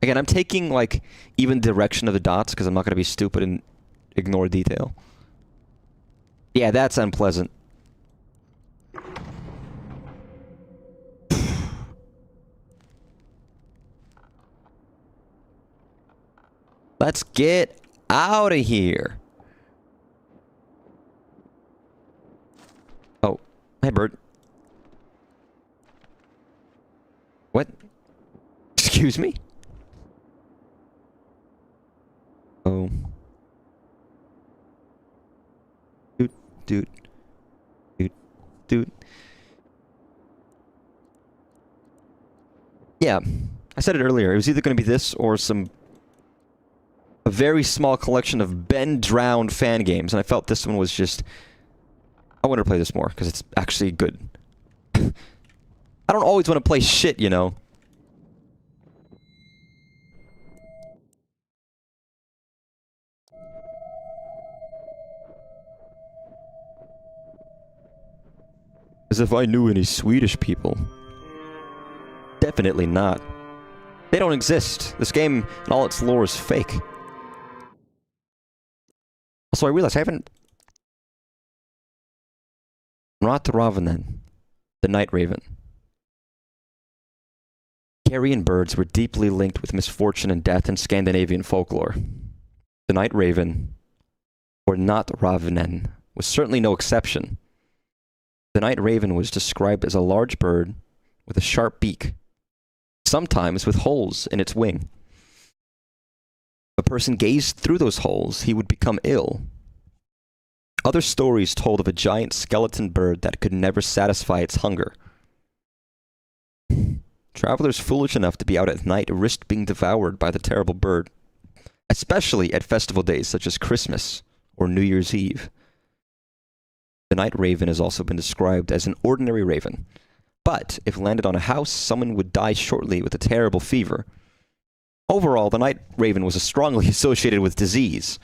Again, I'm taking like even direction of the dots because I'm not going to be stupid and ignore detail. Yeah, that's unpleasant. Let's get out of here. Oh, hey, bird. What? Excuse me? Oh. Dude. Yeah, I said it earlier. It was either going to be this or a very small collection of Ben Drowned fan games, and I felt this one was just. I want to play this more because it's actually good. I don't always want to play shit, you know. As if I knew any Swedish people. Definitely not. They don't exist. This game and all its lore is fake. Also, I realized I haven't... Ravenen, the Night Raven. Carrion birds were deeply linked with misfortune and death in Scandinavian folklore. The Night Raven, or Ravenen, was certainly no exception. The Night Raven was described as a large bird with a sharp beak, sometimes with holes in its wing. If a person gazed through those holes, he would become ill. Other stories told of a giant skeleton bird that could never satisfy its hunger. Travelers foolish enough to be out at night risked being devoured by the terrible bird, especially at festival days such as Christmas or New Year's Eve. The night raven has also been described as an ordinary raven, but if landed on a house, someone would die shortly with a terrible fever. Overall, the night raven was strongly associated with disease.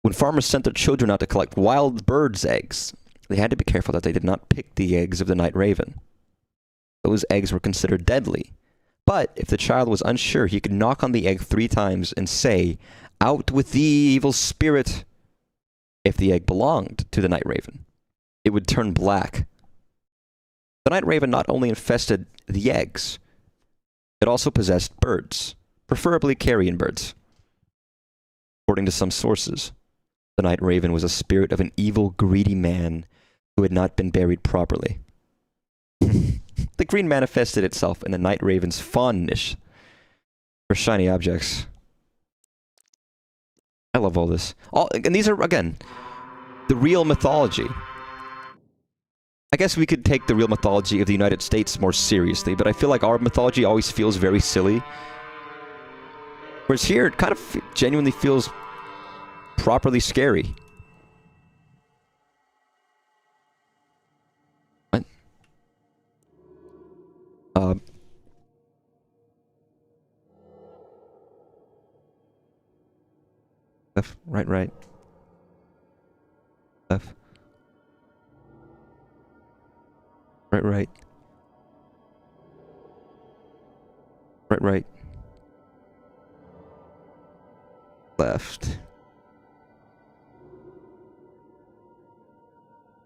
When farmers sent their children out to collect wild birds' eggs, they had to be careful that they did not pick the eggs of the night raven. Those eggs were considered deadly. But if the child was unsure, he could knock on the egg 3 times and say, "Out with the evil spirit." If the egg belonged to the night raven, it would turn black. The night raven not only infested the eggs, it also possessed birds, preferably carrion birds. According to some sources, the night raven was a spirit of an evil, greedy man who had not been buried properly. The green manifested itself in the night raven's fondness for shiny objects. I love all this. And these are, again, the real mythology. I guess we could take the real mythology of the United States more seriously, but I feel like our mythology always feels very silly. Whereas here, it kind of genuinely feels properly scary. What? Left, right, right. Left. Right, right. Right, right. Left.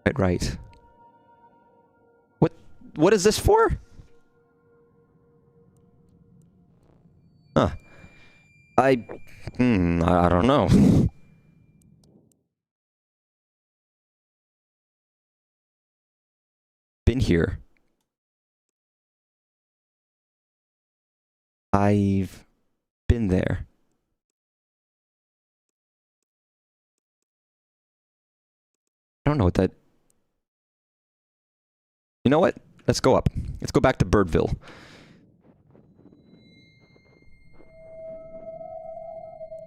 Right, right. What is this for? Huh. I don't know. Been here. I've been there. I don't know what that... You know what? Let's go up. Let's go back to Birdville.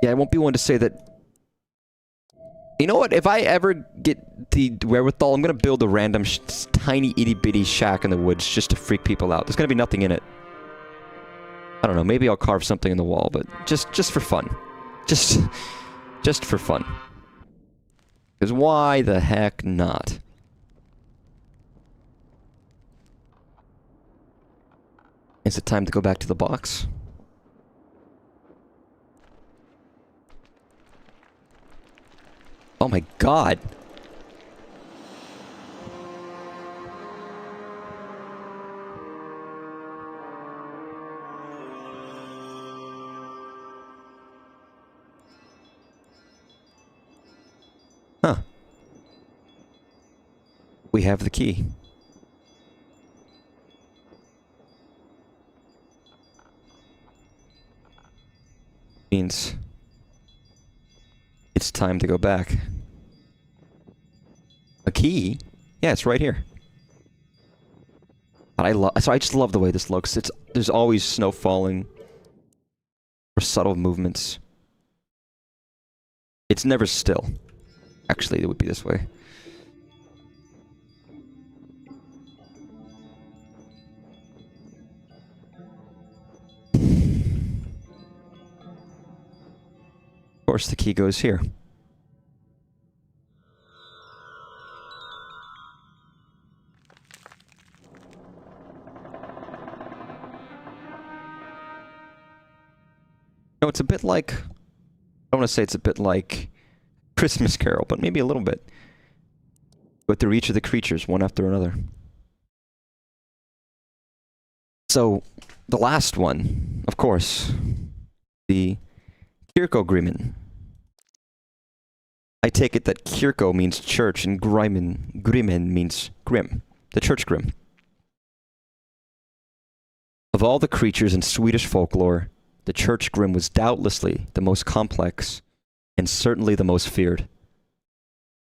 Yeah, I won't be one to say that... You know what? If I ever get the wherewithal, I'm gonna build a random tiny itty-bitty shack in the woods just to freak people out. There's gonna be nothing in it. I don't know, maybe I'll carve something in the wall, but just for fun. Just for fun. Because why the heck not? Is it time to go back to the box? Oh my god! Huh. We have the key. Means it's time to go back. A key? Yeah, it's right here. But I just love the way this looks. There's always snow falling or subtle movements. It's never still. Actually, it would be this way. Of course, the key goes here. No, it's a bit like... I don't want to say it's a bit like Christmas Carol, but maybe a little bit. Go through each of the creatures, one after another. So, the last one, of course, the Kirkogrimmen. I take it that Kirko means church and Grimmen means grim. The church grim. Of all the creatures in Swedish folklore, the church grim was doubtlessly the most complex and certainly the most feared.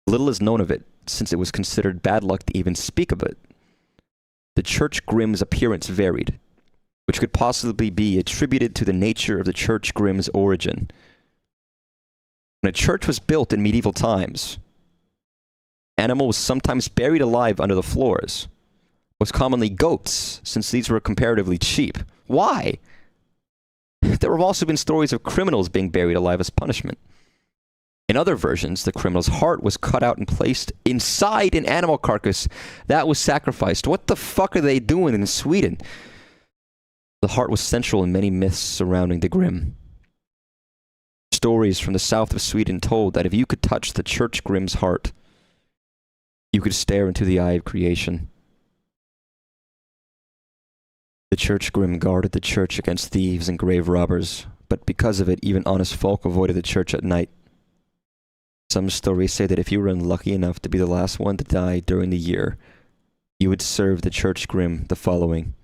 Little is known of it, since it was considered bad luck to even speak of it. The church grim's appearance varied, which could possibly be attributed to the nature of the church grim's origin. When a church was built in medieval times, animal was sometimes buried alive under the floors. Most commonly goats, since these were comparatively cheap. Why? There have also been stories of criminals being buried alive as punishment. In other versions, the criminal's heart was cut out and placed inside an animal carcass that was sacrificed. What the fuck are they doing in Sweden? The heart was central in many myths surrounding the Grim. Stories from the south of Sweden told that if you could touch the church Grim's heart, you could stare into the eye of creation. The church Grim guarded the church against thieves and grave robbers, but because of it, even honest folk avoided the church at night. Some stories say that if you were unlucky enough to be the last one to die during the year, you would serve the church Grim the following.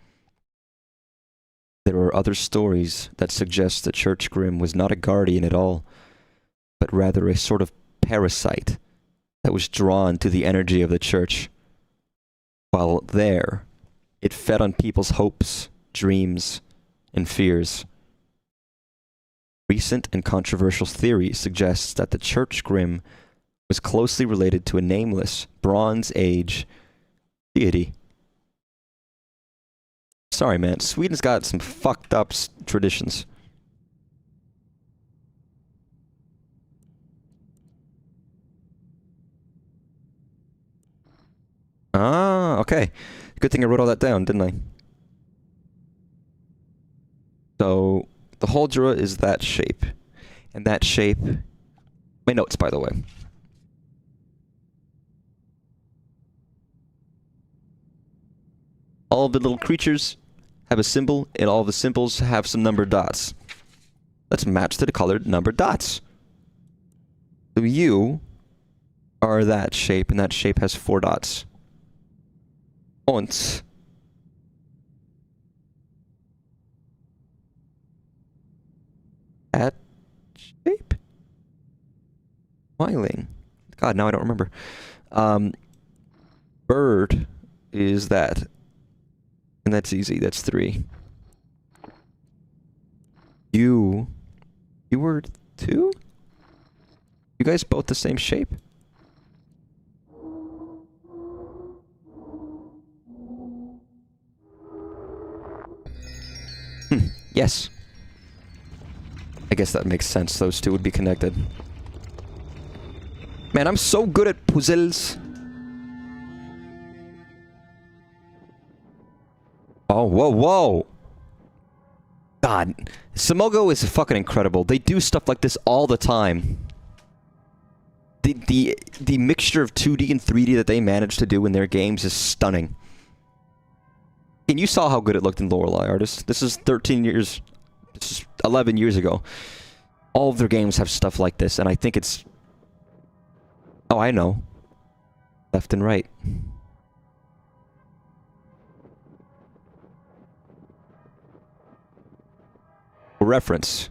There are other stories that suggest the church Grim was not a guardian at all, but rather a sort of parasite that was drawn to the energy of the church. While there, it fed on people's hopes, dreams, and fears. Recent and controversial theory suggests that the church Grim was closely related to a nameless Bronze Age deity. Sorry, man. Sweden's got some fucked up traditions. Ah, okay. Good thing I wrote all that down, didn't I? So, the Holdra is that shape. And that shape... My notes, by the way. All of the little creatures have a symbol, and all of the symbols have some numbered dots. Let's match to the colored numbered dots. So you are that shape, and that shape has 4 dots. Und that shape? Smiling. God, now I don't remember. Bird is that. And that's easy, that's 3. You were 2? You guys both the same shape? Yes. I guess that makes sense. Those two would be connected. Man, I'm so good at puzzles. Oh, whoa, whoa. God. Simogo is fucking incredible. They do stuff like this all the time. The mixture of 2D and 3D that they manage to do in their games is stunning. And you saw how good it looked in Lorelei Artist. This is 13 years... This is 11 years ago. All of their games have stuff like this, and I think it's... Oh, I know. Left and right. For reference.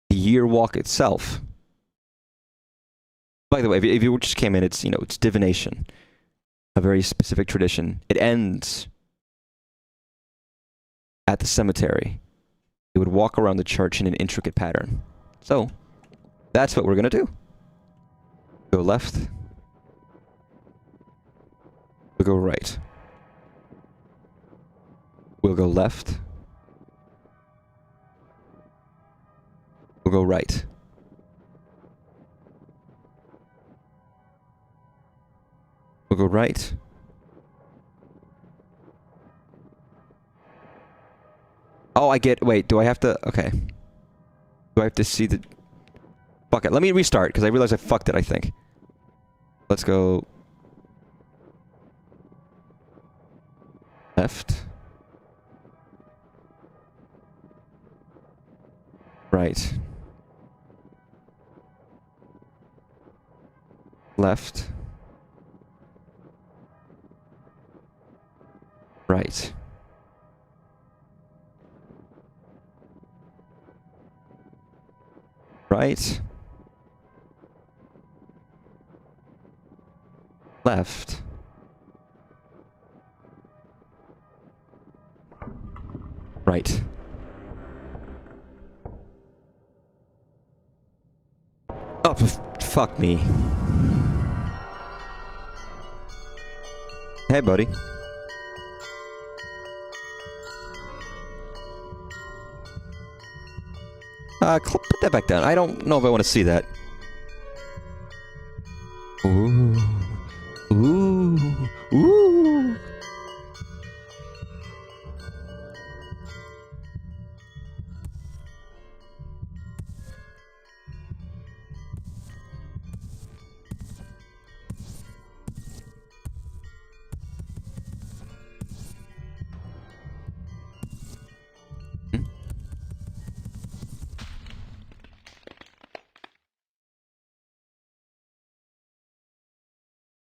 The year walk itself. By the way, if you just came in, it's, you know, it's divination. A very specific tradition. It ends at the cemetery. It would walk around the church in an intricate pattern. So, that's what we're gonna do. Go left. We'll go right. We'll go left. We'll go right. We'll go right. Oh, I get... Wait, do I have to... Okay. Do I have to see the... Fuck it. Let me restart, because I realized I fucked it, I think. Let's go... Left. Right. Left. Right. Right. Left. Right. Oh, fuck me. Hey, buddy. Put that back down. I don't know if I want to see that. Ooh. Ooh. Ooh.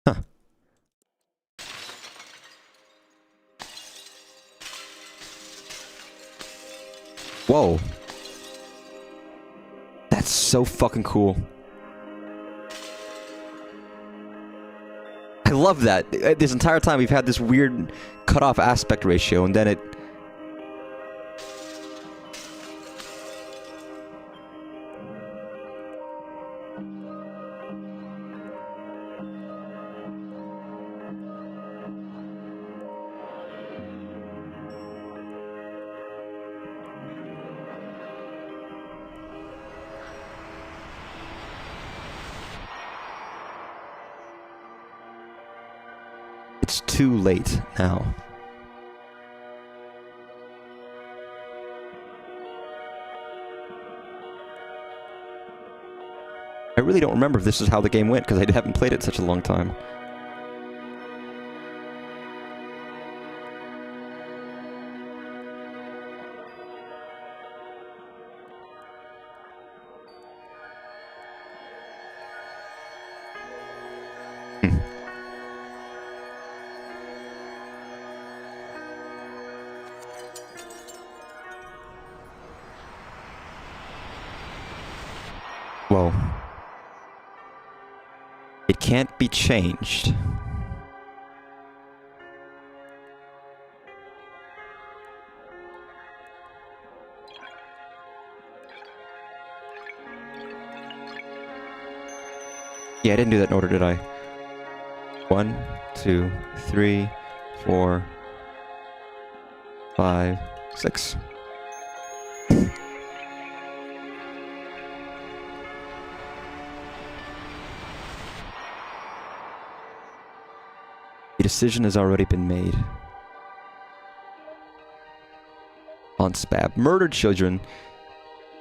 Huh. Whoa. That's so fucking cool. I love that. This entire time we've had this weird cut-off aspect ratio, and then it... too late now. I really don't remember if this is how the game went, because I haven't played it such a long time. Whoa. It can't be changed. Yeah, I didn't do that in order, did I? 1, 2, 3, 4, 5, 6. The decision has already been made. On Spab. Murdered children.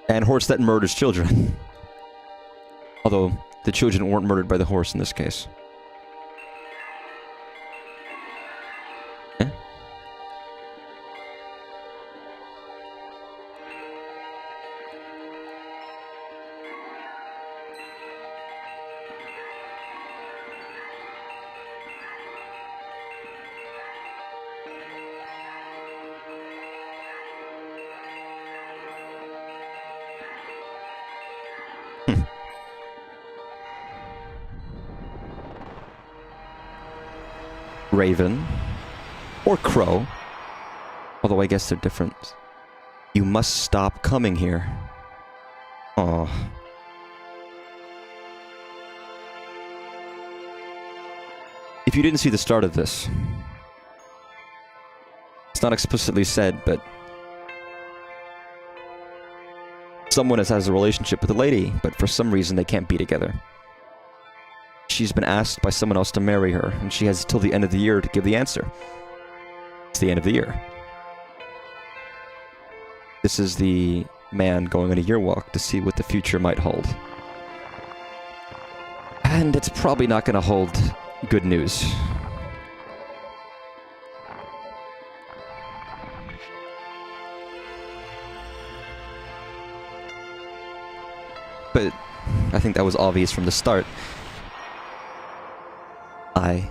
And horse that murders children. Although, the children weren't murdered by the horse in this case. Eh? Raven. Or crow. Although I guess they're different. You must stop coming here. Aww. If you didn't see the start of this, it's not explicitly said, but someone has a relationship with a lady, but for some reason they can't be together. She's been asked by someone else to marry her, and she has till the end of the year to give the answer. It's the end of the year. This is the man going on a year walk to see what the future might hold. And it's probably not going to hold good news. But I think that was obvious from the start. I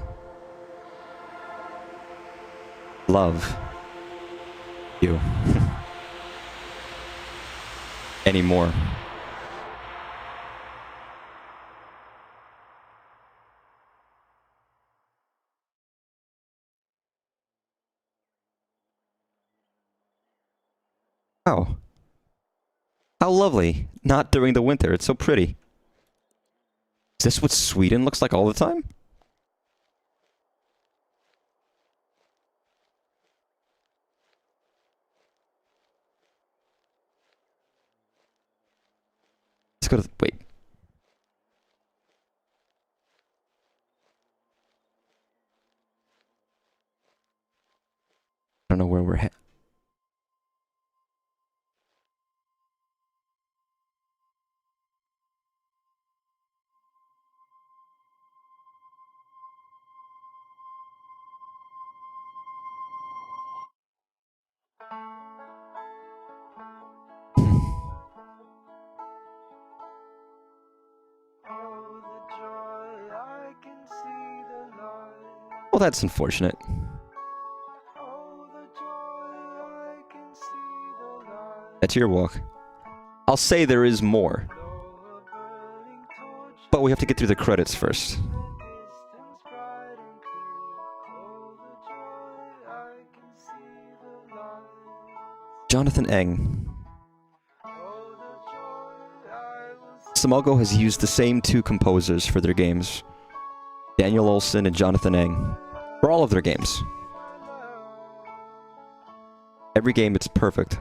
love you anymore. Wow. How lovely. Not during the winter. It's so pretty. Is this what Sweden looks like all the time? Let's go to the, wait. I don't know where we're headed. Well, that's unfortunate. That's your walk. I'll say there is more. But we have to get through the credits first. Jonathan Eng. Simogo has used the same two composers for their games. Daniel Olson and Jonathan Eng. For all of their games. Every game, it's perfect.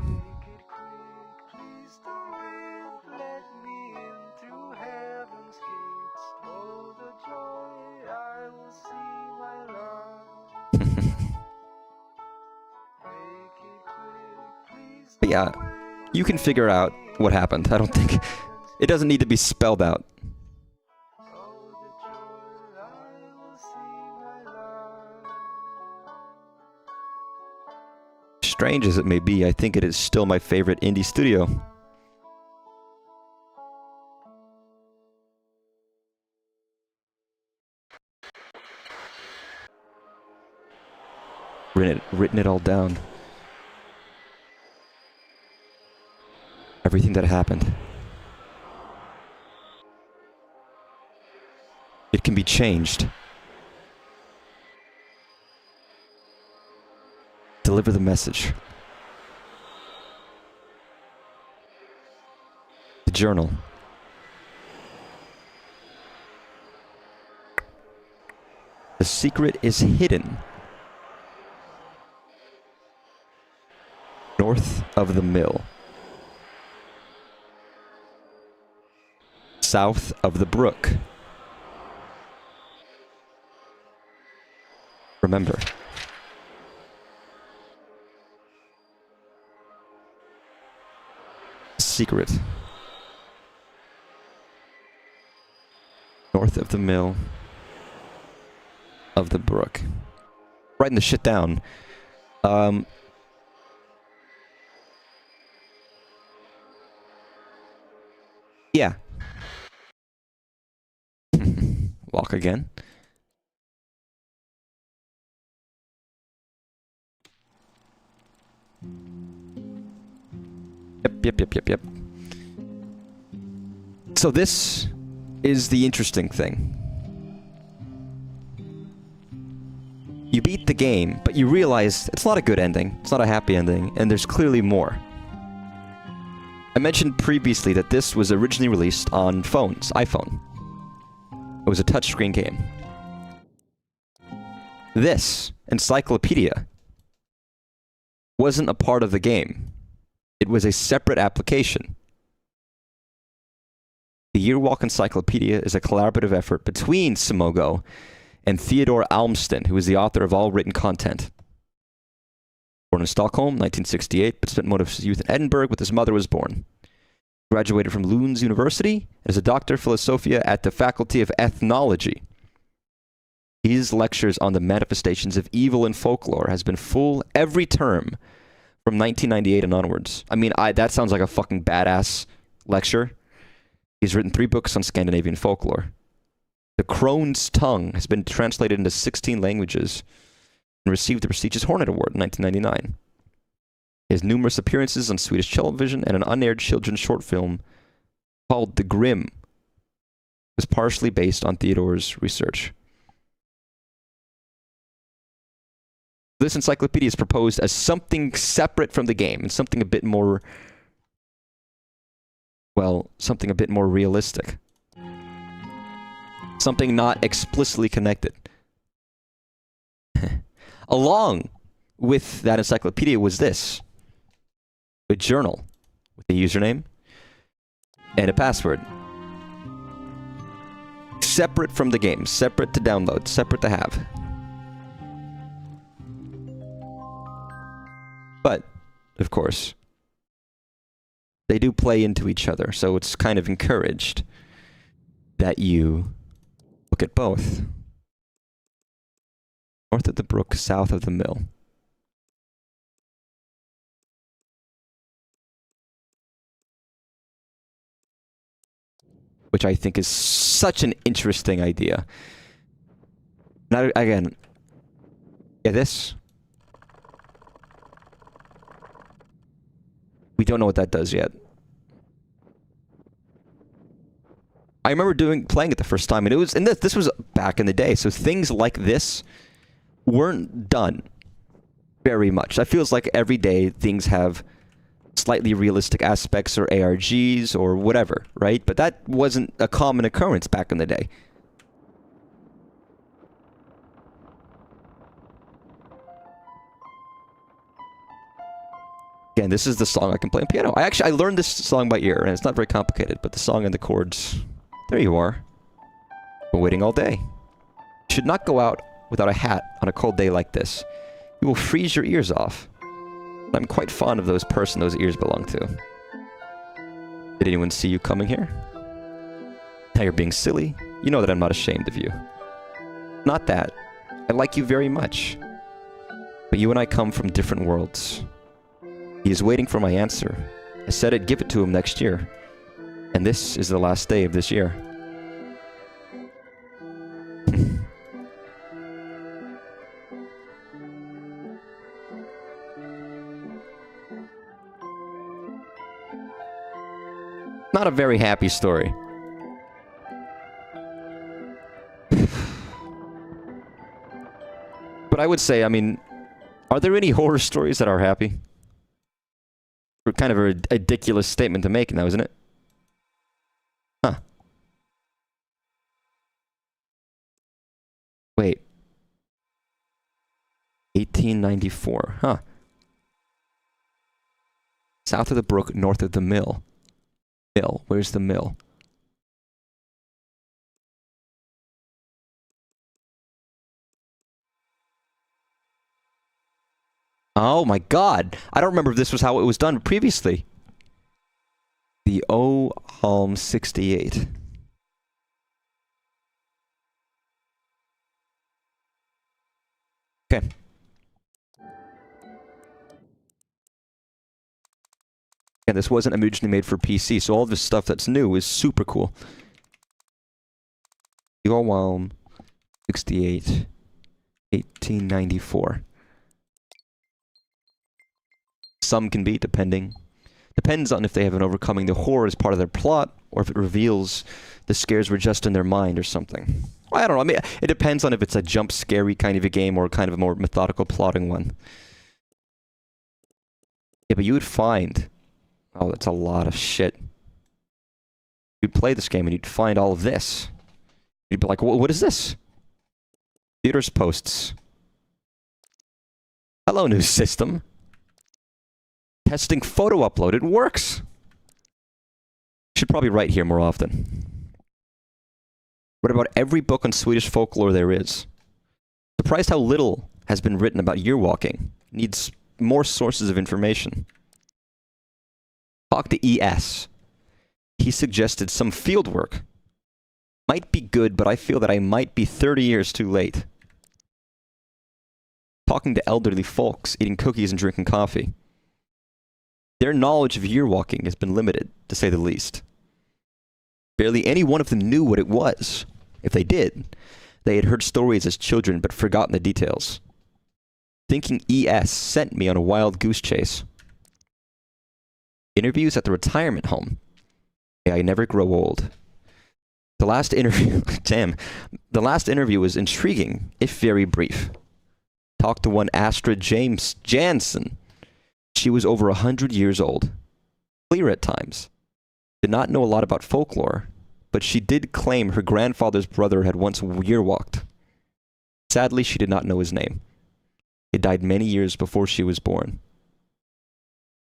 But yeah, you can figure out what happened. I don't think... It doesn't need to be spelled out. Strange as it may be, I think it is still my favorite indie studio. Written it all down. Everything that happened. It can be changed. Deliver the message. The journal. The secret is hidden. North of the mill. South of the brook. Remember. Secret. North of the mill. Of the brook. Writing the shit down. Yeah. Walk again. Yep. So this is the interesting thing. You beat the game, but you realize it's not a good ending. It's not a happy ending, and there's clearly more. I mentioned previously that this was originally released on phones, iPhone. It was a touchscreen game. This encyclopedia wasn't a part of the game. It was a separate application. The Yearwalk Encyclopedia is a collaborative effort between Simogo and Theodore Almston, who is the author of all written content. Born in Stockholm, 1968, but spent most of his youth in Edinburgh, where his mother was born. Graduated from Lund University as a Doctor of Philosophia at the Faculty of Ethnology. His lectures on the manifestations of evil in folklore has been full every term from 1998 and onwards. I mean, that sounds like a fucking badass lecture. He's written 3 books on Scandinavian folklore. The Crone's Tongue has been translated into 16 languages and received the prestigious Hornet Award in 1999. He has numerous appearances on Swedish television and an unaired children's short film called The Grimm. It was partially based on Theodore's research. This encyclopedia is proposed as something separate from the game and something a bit more, well, something a bit more realistic. Something not explicitly connected. Along with that encyclopedia was this. A journal with a username and a password. Separate from the game, separate to download, separate to have. But, of course, they do play into each other, so it's kind of encouraged that you look at both. North of the brook, south of the mill. Which I think is such an interesting idea. Now, again, yeah, this. We don't know what that does yet. I remember playing it the first time, and this was back in the day, so things like this weren't done very much. That feels like every day things have slightly realistic aspects or ARGs or whatever, right? But that wasn't a common occurrence back in the day. Again, this is the song I can play on piano. I learned this song by ear, and it's not very complicated, but the song and the chords, there you are. Been waiting all day. You should not go out without a hat on a cold day like this. You will freeze your ears off. I'm quite fond of those person those ears belong to. Did anyone see you coming here? Now you're being silly. You know that I'm not ashamed of you. Not that. I like you very much. But you and I come from different worlds. He is waiting for my answer. I said I'd give it to him next year. And this is the last day of this year. Not a very happy story. But I would say, I mean, are there any horror stories that are happy? Kind of a ridiculous statement to make now, isn't it? Huh. Wait. 1894. Huh. South of the brook, north of the mill. Mill. Where's the mill? Oh my god! I don't remember if this was how it was done previously. The O Halm 68. Okay. And this wasn't originally made for PC, so all this stuff that's new is super cool. The O Halm 68. 1894. Some can be, depends on if they have an overcoming the horror as part of their plot, or if it reveals the scares were just in their mind or something. I don't know, I mean, it depends on if it's a jump scary kind of a game or kind of a more methodical plotting one. Yeah, but you would find... Oh, that's a lot of shit. You'd play this game and you'd find all of this. You'd be like, what is this? Theaters posts. Hello, new system. Testing photo upload. It works. Should probably write here more often. Read about every book on Swedish folklore there is. Surprised how little has been written about year walking. Needs more sources of information. Talk to ES. He suggested some field work. Might be good, but I feel that I might be 30 years too late. Talking to elderly folks, eating cookies and drinking coffee. Their knowledge of year walking has been limited, to say the least. Barely any one of them knew what it was. If they did, they had heard stories as children but forgotten the details. Thinking ES sent me on a wild goose chase. Interviews at the retirement home. May I never grow old. The last interview... Damn. The last interview was intriguing, if very brief. Talked to one Astrid James Jansen. She was over 100 years old. Clear at times. Did not know a lot about folklore, but she did claim her grandfather's brother had once year-walked. Sadly, she did not know his name. He died many years before she was born.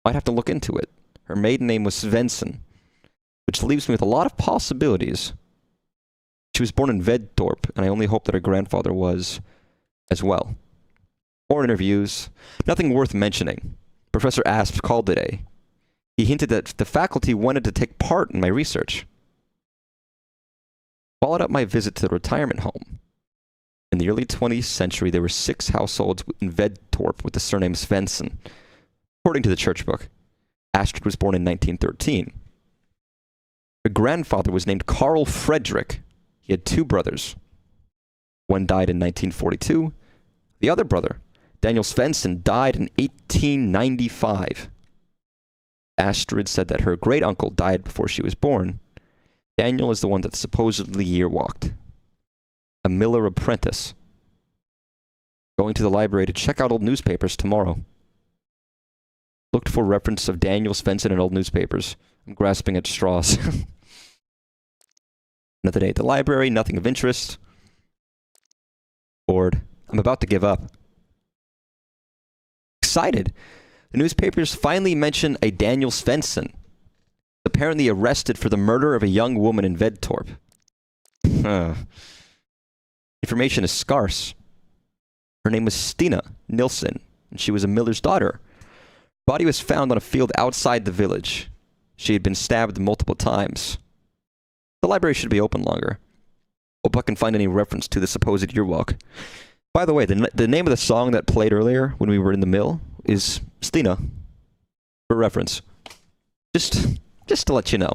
I'd have to look into it. Her maiden name was Svensson, which leaves me with a lot of possibilities. She was born in Vedtorp, and I only hope that her grandfather was as well. More interviews. Nothing worth mentioning. Professor Asp called today. He hinted that the faculty wanted to take part in my research. Followed up my visit to the retirement home. In the early 20th century, there were 6 households in Vedtorp with the surname Svensson. According to the church book, Astrid was born in 1913. Her grandfather was named Carl Frederick. He had 2 brothers. One died in 1942. The other brother, Daniel Svensson, died in 1895. Astrid said that her great-uncle died before she was born. Daniel is the one that supposedly year-walked. A miller apprentice. Going to the library to check out old newspapers tomorrow. Looked for reference of Daniel Svensson in old newspapers. I'm grasping at straws. Another day at the library, nothing of interest. Bored. I'm about to give up. Excited. The newspapers finally mention a Daniel Svensson, apparently arrested for the murder of a young woman in Vedtorp. Information is scarce. Her name was Stina Nilsson, and she was a miller's daughter. Body was found on a field outside the village. She had been stabbed multiple times. The library should be open longer. Hope I can find any reference to the supposed yearwalk. By the way, the name of the song that played earlier when we were in the mill is Stina. For reference. Just to let you know.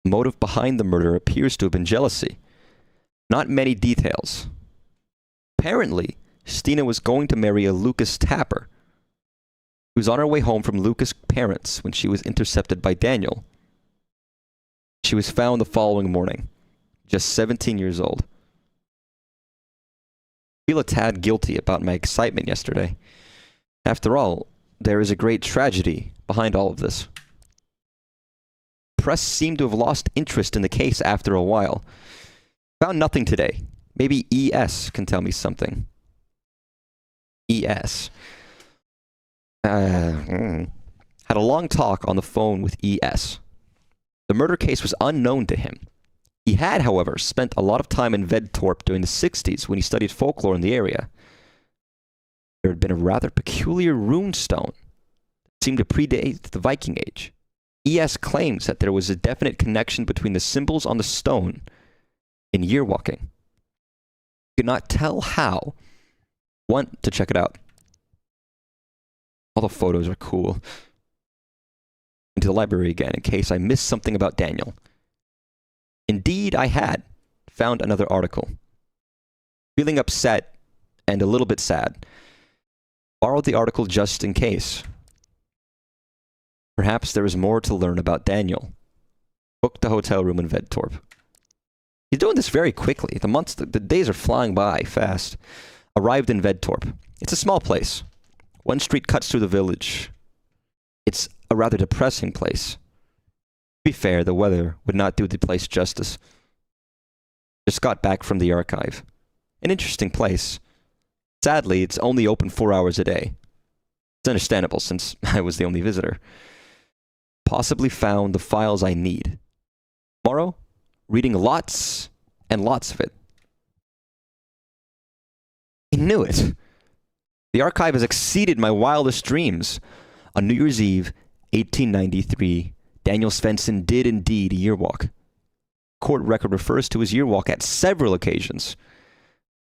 The motive behind the murder appears to have been jealousy. Not many details. Apparently, Stina was going to marry a Lucas Tapper. She was on her way home from Lucas' parents when she was intercepted by Daniel. She was found the following morning, just 17 years old. I feel a tad guilty about my excitement yesterday. After all, there is a great tragedy behind all of this. Press seemed to have lost interest in the case after a while. Found nothing today. Maybe ES can tell me something. ES. Had a long talk on the phone with ES. The murder case was unknown to him. He had, however, spent a lot of time in Vedtorp during the 60s when he studied folklore in the area. There had been a rather peculiar rune stone that seemed to predate the Viking Age. ES claims that there was a definite connection between the symbols on the stone and yearwalking. He could not tell how. Want to check it out. All the photos are cool. Into the library again in case I missed something about Daniel. Indeed, I had found another article. Feeling upset and a little bit sad. Borrowed the article just in case. Perhaps there is more to learn about Daniel. Booked the hotel room in Vedtorp. He's doing this very quickly. The days are flying by fast. Arrived in Vedtorp. It's a small place. One street cuts through the village. It's a rather depressing place. To be fair, the weather would not do the place justice. Just got back from the archive. An interesting place. Sadly, it's only open 4 hours a day. It's understandable since I was the only visitor. Possibly found the files I need. Tomorrow, reading lots and lots of it. I knew it. The archive has exceeded my wildest dreams. On New Year's Eve, 1893, Daniel Svensson did indeed a yearwalk. Court record refers to his yearwalk at several occasions.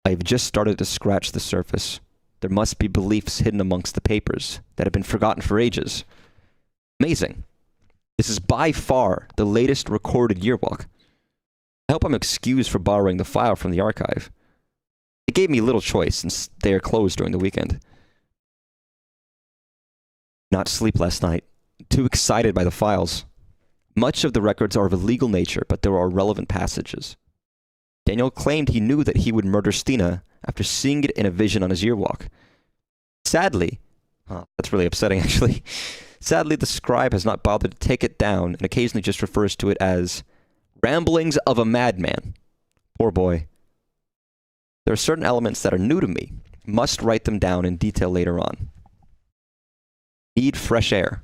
I have just started to scratch the surface. There must be beliefs hidden amongst the papers that have been forgotten for ages. Amazing. This is by far the latest recorded yearwalk. I hope I'm excused for borrowing the file from the archive. It gave me little choice since they are closed during the weekend. Not sleep last night. Too excited by the files. Much of the records are of a legal nature, but there are relevant passages. Daniel claimed he knew that he would murder Stina after seeing it in a vision on his yearwalk. Sadly, that's really upsetting actually. Sadly, the scribe has not bothered to take it down and occasionally just refers to it as ramblings of a madman. Poor boy. There are certain elements that are new to me. Must write them down in detail later on. Need fresh air.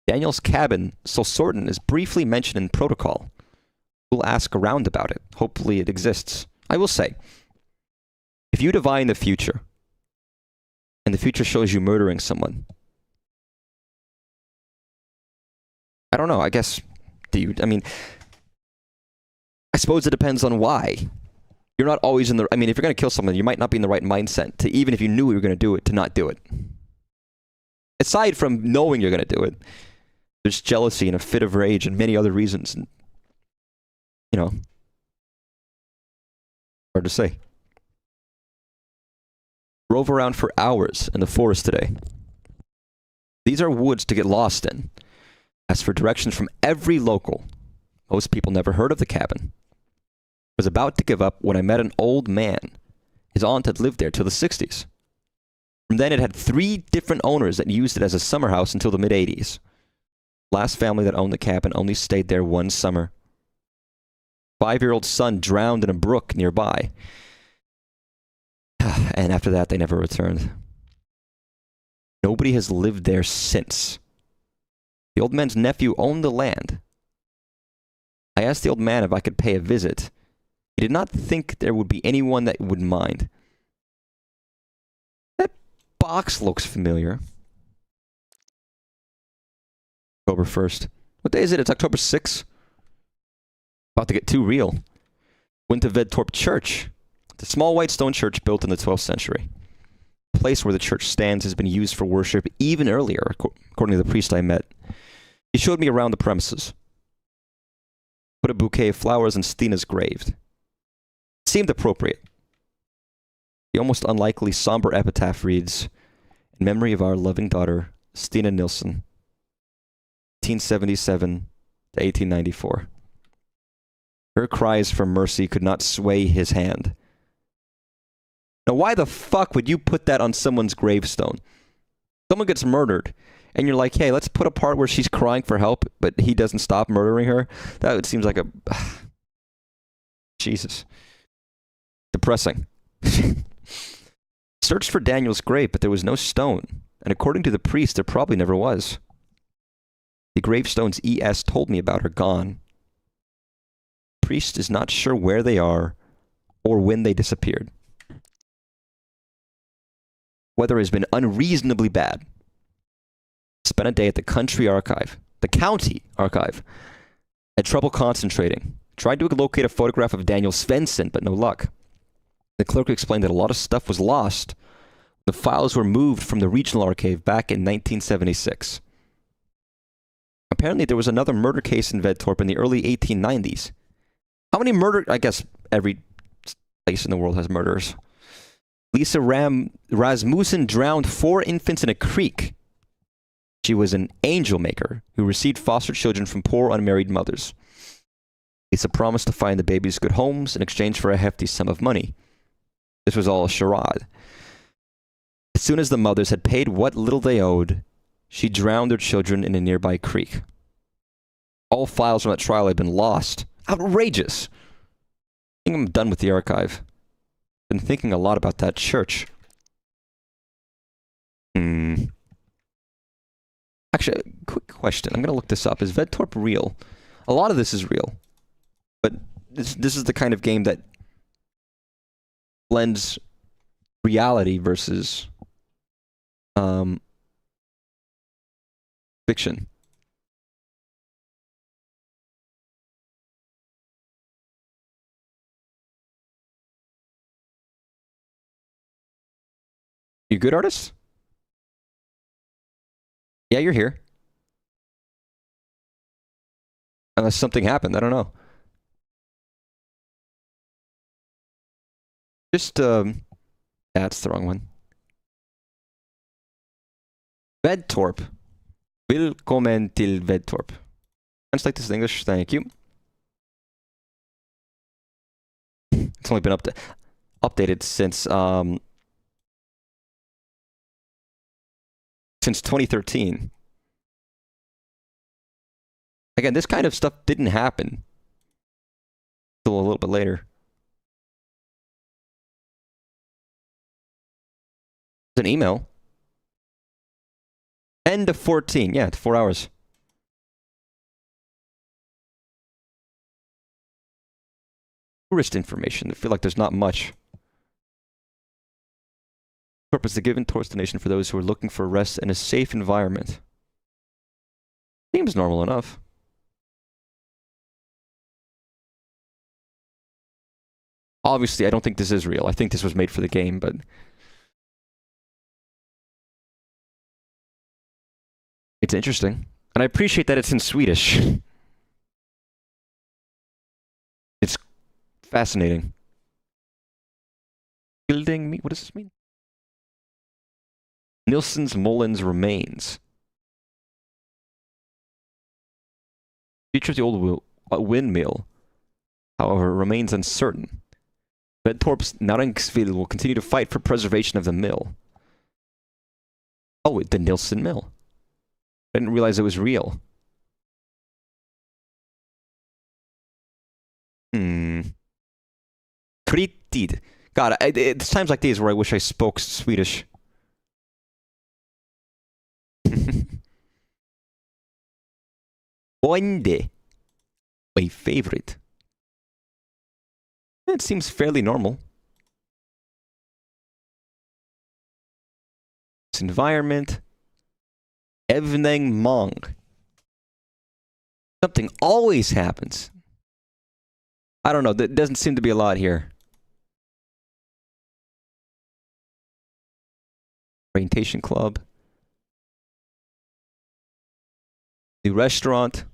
Daniel's cabin, Solsorten, is briefly mentioned in protocol. We'll ask around about it. Hopefully it exists. I will say, if you divine the future, and the future shows you murdering someone, I don't know, I guess, I suppose it depends on why. You're not always if you're going to kill someone, you might not be in the right mindset to, even if you knew you were going to do it, to not do it. Aside from knowing you're going to do it, there's jealousy and a fit of rage and many other reasons. And, hard to say. Drove around for hours in the forest today. These are woods to get lost in. As for directions from every local, most people never heard of the cabin. I was about to give up when I met an old man. His aunt had lived there till the 60s. From then it had 3 different owners that used it as a summer house until the mid-80s. Last family that owned the cabin only stayed there one summer. 5-year-old son drowned in a brook nearby. And after that, they never returned. Nobody has lived there since. The old man's nephew owned the land. I asked the old man if I could pay a visit. He did not think there would be anyone that would mind. box looks familiar. October 1st. What day is it? It's October 6th. About to get too real. Went to Vedtorp Church. The small white stone church built in the 12th century. The place where the church stands has been used for worship even earlier, according to the priest I met. He showed me around the premises. Put a bouquet of flowers on Stina's grave. It seemed appropriate. The almost unlikely somber epitaph reads, "In memory of our loving daughter, Stina Nilsson, 1877 to 1894. Her cries for mercy could not sway his hand." Now, why the fuck would you put that on someone's gravestone? Someone gets murdered, and you're like, hey, let's put a part where she's crying for help, but he doesn't stop murdering her? That seems like a... Jesus. Depressing. Searched for Daniel's grave, but there was no stone, and according to the priest, there probably never was. The gravestones ES told me about are gone. The priest is not sure where they are or when they disappeared. Weather has been unreasonably bad. Spent a day at the county archive. Had trouble concentrating. Tried to locate a photograph of Daniel Svensson, but no luck. The clerk explained that a lot of stuff was lost. The files were moved from the regional archive back in 1976. Apparently there was another murder case in Vedtorp in the early 1890s. How many I guess every place in the world has murderers. Lisa Rasmussen drowned 4 infants in a creek. She was an angel maker who received foster children from poor unmarried mothers. Lisa promised to find the babies good homes in exchange for a hefty sum of money. This was all a charade. As soon as the mothers had paid what little they owed, she drowned their children in a nearby creek. All files from that trial had been lost. Outrageous! I think I'm done with the archive. Been thinking a lot about that church. Actually, quick question. I'm going to look this up. Is Vedtorp real? A lot of this is real. But this is the kind of game that blends reality versus fiction. You good, artist? Yeah, you're here. Unless something happened, I don't know. Just, that's the wrong one. Vedtorp. Willkommen till Vedtorp. Translate this in English, thank you. It's only been updated since 2013. Again, this kind of stuff didn't happen until a little bit later. It's an email. End of 14. Yeah, it's 4 hours. Tourist information. I feel like there's not much. Purpose: to give tourist destination for those who are looking for rest in a safe environment. Seems normal enough. Obviously, I don't think this is real. I think this was made for the game, but it's interesting. And I appreciate that it's in Swedish. It's fascinating. Building me? What does this mean? Nilsson's Mullins remains. Future of the old windmill, however, remains uncertain. Vedtorp's Naringsville will continue to fight for preservation of the mill. Oh, the Nilsson Mill. I didn't realize it was real. Fritid. God, it's times like these where I wish I spoke Swedish. Boinde. My favorite. It seems fairly normal. environment. Evneng Mong. Something always happens. I don't know. There doesn't seem to be a lot here. Orientation club. New restaurant.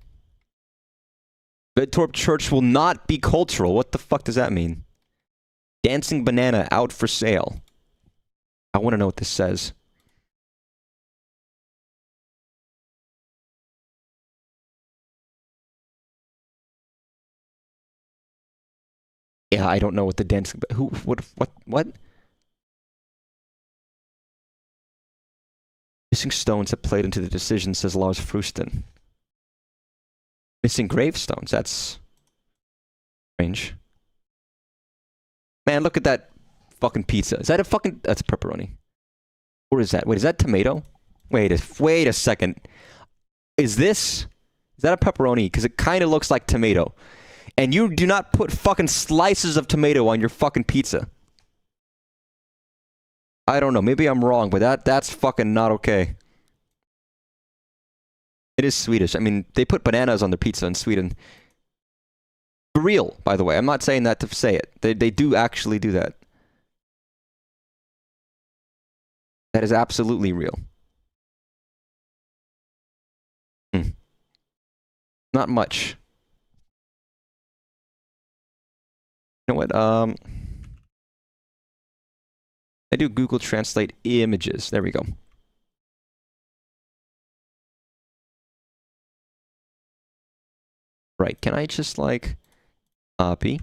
Bedtorp Church will not be cultural. What the fuck does that mean? Dancing banana out for sale. I want to know what this says. Yeah, I don't know what the dancing... Who? What? Missing stones that played into the decision, says Lars Frusten. Missing gravestones. That's strange. Man, look at that fucking pizza. Is that a fucking... That's pepperoni. Or is that... Wait, is that tomato? Wait a second. Is this... Is that a pepperoni? Because it kind of looks like tomato. And you do not put fucking slices of tomato on your fucking pizza. I don't know. Maybe I'm wrong, but that's fucking not okay. It is Swedish. I mean, they put bananas on their pizza in Sweden. For real, by the way. I'm not saying that to say it. They do actually do that. That is absolutely real. Not much. You know what? I do Google Translate images. There we go. Right. Can I just like copy?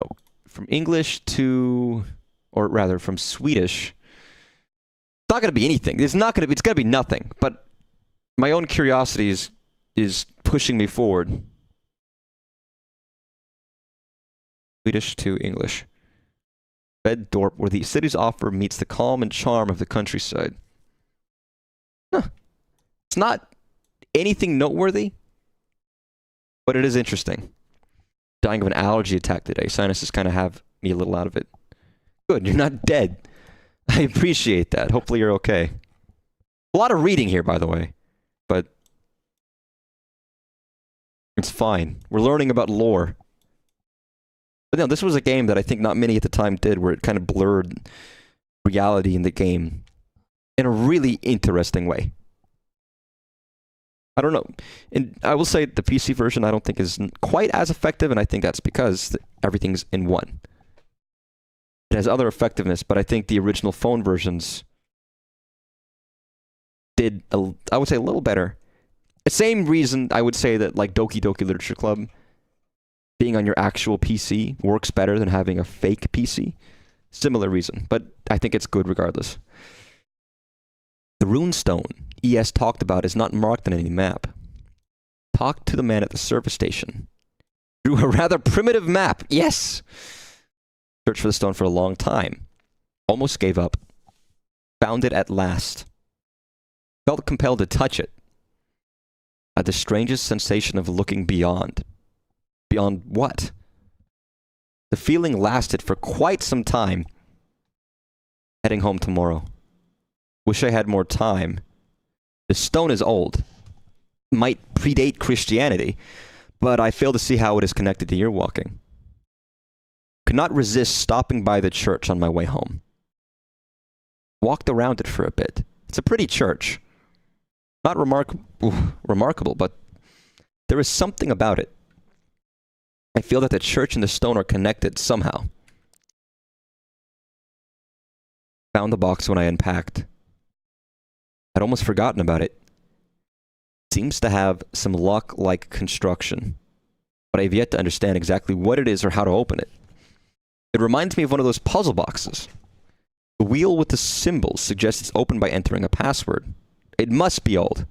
Oh, from English to, or rather from Swedish. It's not going to be anything. It's going to be nothing. But my own curiosity is pushing me forward. Swedish to English. Beddorp, where the city's offer meets the calm and charm of the countryside. Huh. It's not anything noteworthy, but it is interesting. Dying of an allergy attack today. Sinuses kind of have me a little out of it. Good, you're not dead. I appreciate that. Hopefully you're okay. A lot of reading here, by the way. But it's fine. We're learning about lore. But no, this was a game that I think not many at the time did, where it kind of blurred reality in the game in a really interesting way. I don't know. And I will say the PC version I don't think is quite as effective, and I think that's because everything's in one. It has other effectiveness, but I think the original phone versions did, I would say, a little better. The same reason I would say that like Doki Doki Literature Club being on your actual PC works better than having a fake PC. Similar reason, but I think it's good regardless. The runestone ES talked about is not marked on any map. Talked to the man at the service station. Drew a rather primitive map. Yes! Searched for the stone for a long time. Almost gave up. Found it at last. Felt compelled to touch it. Had the strangest sensation of looking beyond. Beyond what? The feeling lasted for quite some time. Heading home tomorrow. Wish I had more time. The stone is old. Might predate Christianity, but I fail to see how it is connected to your walking. Could not resist stopping by the church on my way home. Walked around it for a bit. It's a pretty church. Not remarkable, but there is something about it. I feel that the church and the stone are connected somehow. Found the box when I unpacked. I'd almost forgotten about it. Seems to have some lock-like construction, but I have yet to understand exactly what it is or how to open it. It reminds me of one of those puzzle boxes. The wheel with the symbols suggests it's opened by entering a password. It must be old.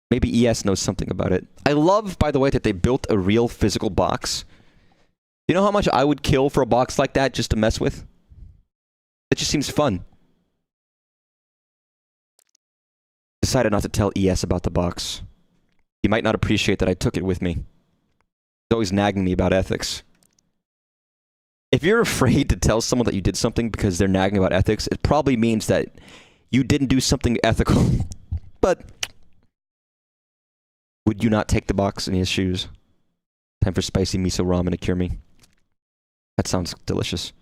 Maybe ES knows something about it. I love, by the way, that they built a real physical box. You know how much I would kill for a box like that just to mess with? It just seems fun. Decided not to tell ES about the box. He might not appreciate that I took it with me. He's always nagging me about ethics. If you're afraid to tell someone that you did something because they're nagging about ethics, it probably means that you didn't do something ethical. But would you not take the box in his shoes? Time for spicy miso ramen to cure me. That sounds delicious.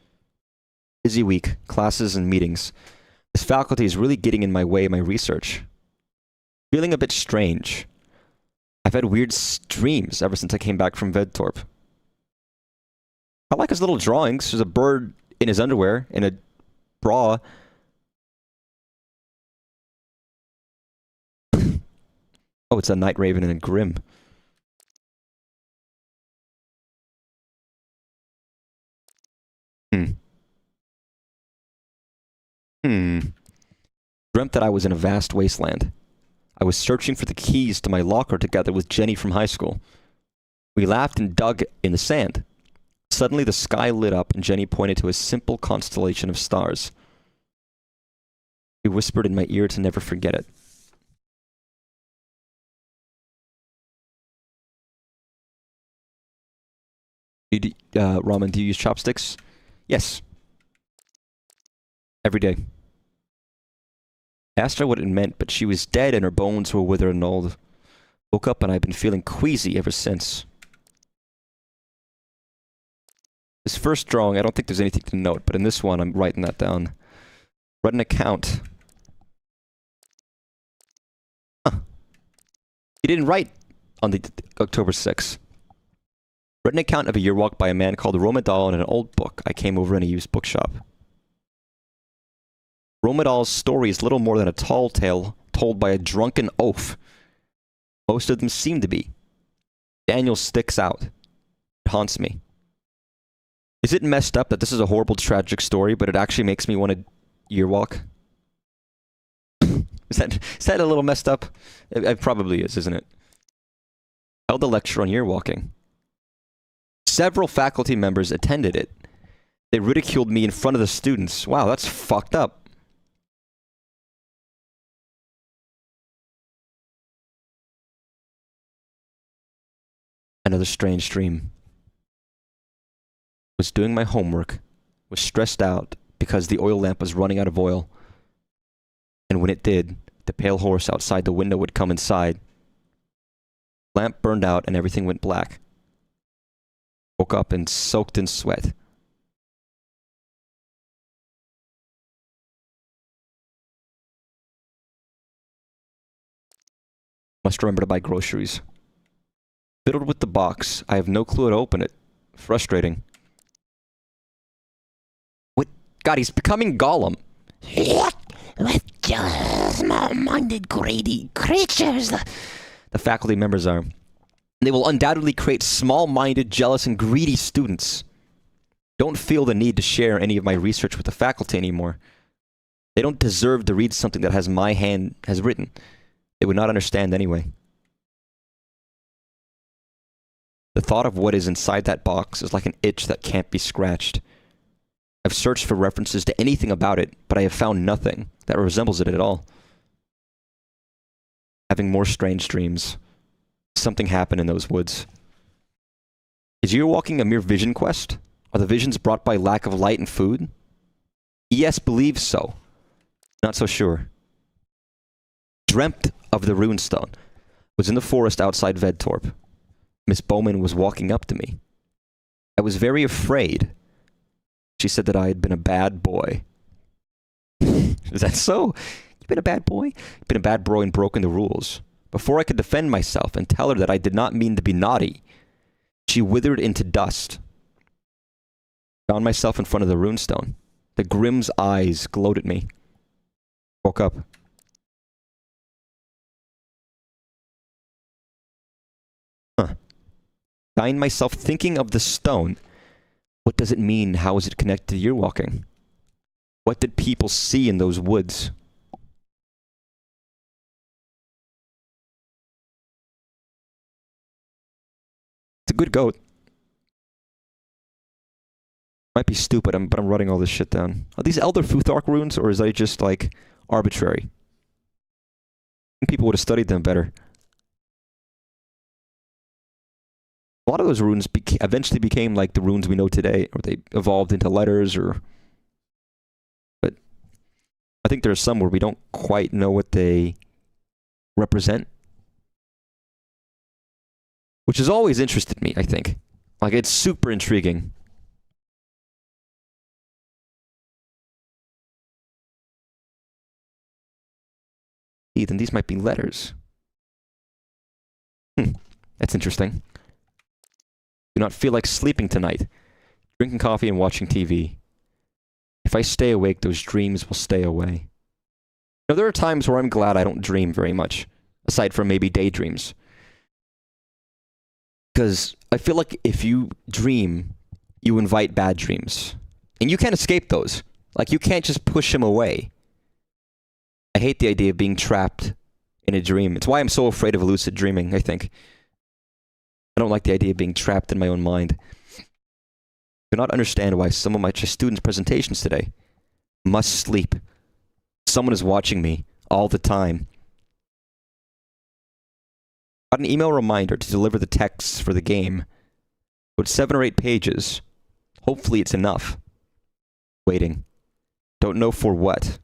Busy week, classes and meetings. This faculty is really getting in my way of my research. Feeling a bit strange. I've had weird dreams ever since I came back from Vedtorp. I like his little drawings. There's a bird in his underwear, in a bra. Oh, it's a night raven and a grim. Dreamt that I was in a vast wasteland. I was searching for the keys to my locker together with Jenny from high school. We laughed and dug in the sand. Suddenly the sky lit up and Jenny pointed to a simple constellation of stars. She whispered in my ear to never forget it. Ramen, do you use chopsticks? Yes. Every day. I asked her what it meant, but she was dead and her bones were withered and old. Woke up and I've been feeling queasy ever since. This first drawing, I don't think there's anything to note, but in this one, I'm writing that down. Read an account. Huh. He didn't write on the October 6th. Read an account of a year walk by a man called Romadal in an old book I came over in a used bookshop. Romadal's story is little more than a tall tale told by a drunken oaf. Most of them seem to be. Daniel sticks out. It haunts me. Is it messed up that this is a horrible, tragic story, but it actually makes me want to year walk? Is that a little messed up? It probably is, isn't it? I held a lecture on year walking. Several faculty members attended it. They ridiculed me in front of the students. Wow, that's fucked up. Another strange dream. Was doing my homework, was stressed out because the oil lamp was running out of oil. And when it did, the pale horse outside the window would come inside. Lamp burned out and everything went black. Woke up and soaked in sweat. Must remember to buy groceries. Fiddled with the box. I have no clue how to open it. Frustrating. What? God, he's becoming Gollum.
What? With small-minded, greedy creatures.
The faculty members are. They will undoubtedly create small-minded, jealous, and greedy students. Don't feel the need to share any of my research with the faculty anymore. They don't deserve to read something that has my hand has written. They would not understand anyway. The thought of what is inside that box is like an itch that can't be scratched. I've searched for references to anything about it, but I have found nothing that resembles it at all. Having more strange dreams. Something happened in those woods. Is year walking a mere vision quest? Are the visions brought by lack of light and food? ES believes so. Not so sure. Dreamt of the runestone. Was in the forest outside Vedtorp. Miss Bowman was walking up to me. I was very afraid. She said that I had been a bad boy. Is that so? You've been a bad boy? You've been a bad boy and broken the rules. Before I could defend myself and tell her that I did not mean to be naughty, she withered into dust. Found myself in front of the runestone. The Grimm's eyes glowed at me. Woke up. Find myself thinking of the stone. What does it mean? How is it connected to year walking? What did people see in those woods? It's a good goat. Might be stupid, but I'm writing all this shit down. Are these Elder Futhark runes, or is that just, like, arbitrary? I think people would have studied them better. A lot of those runes eventually became like the runes we know today, or they evolved into letters, or... But I think there's some where we don't quite know what they represent. Which has always interested me, I think. Like, it's super intriguing. Then these might be letters. That's interesting. Do not feel like sleeping tonight. Drinking coffee and watching TV. If I stay awake, those dreams will stay away. Now, there are times where I'm glad I don't dream very much, aside from maybe daydreams. Because I feel like if you dream, you invite bad dreams. And you can't escape those. Like, you can't just push them away. I hate the idea of being trapped in a dream. It's why I'm so afraid of lucid dreaming, I think. I don't like the idea of being trapped in my own mind. I do not understand why some of my students' presentations today must sleep. Someone is watching me all the time. Got an email reminder to deliver the texts for the game. About 7 or 8 pages. Hopefully it's enough. Waiting. Don't know for what.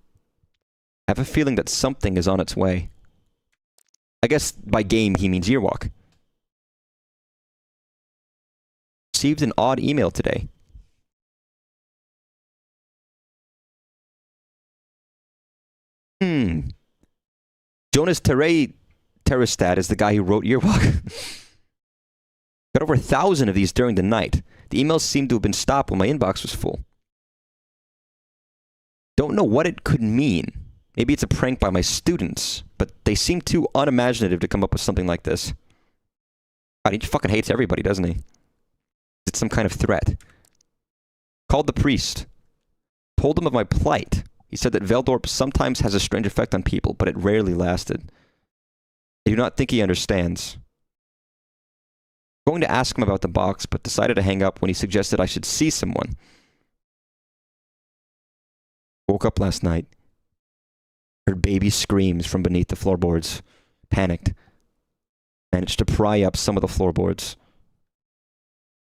I have a feeling that something is on its way. I guess by game he means Yearwalk. Received an odd email today. Jonas Terrestad is the guy who wrote Yearwalk. Got over 1,000 of these during the night. The emails seem to have been stopped when my inbox was full. Don't know what it could mean. Maybe it's a prank by my students, but they seem too unimaginative to come up with something like this. God, he fucking hates everybody, doesn't he? It's some kind of threat. Called the priest. Told him of my plight. He said that Veldorp sometimes has a strange effect on people, but it rarely lasted. I do not think he understands. Going to ask him about the box, but decided to hang up when he suggested I should see someone. Woke up last night. Heard baby screams from beneath the floorboards. Panicked. Managed to pry up some of the floorboards.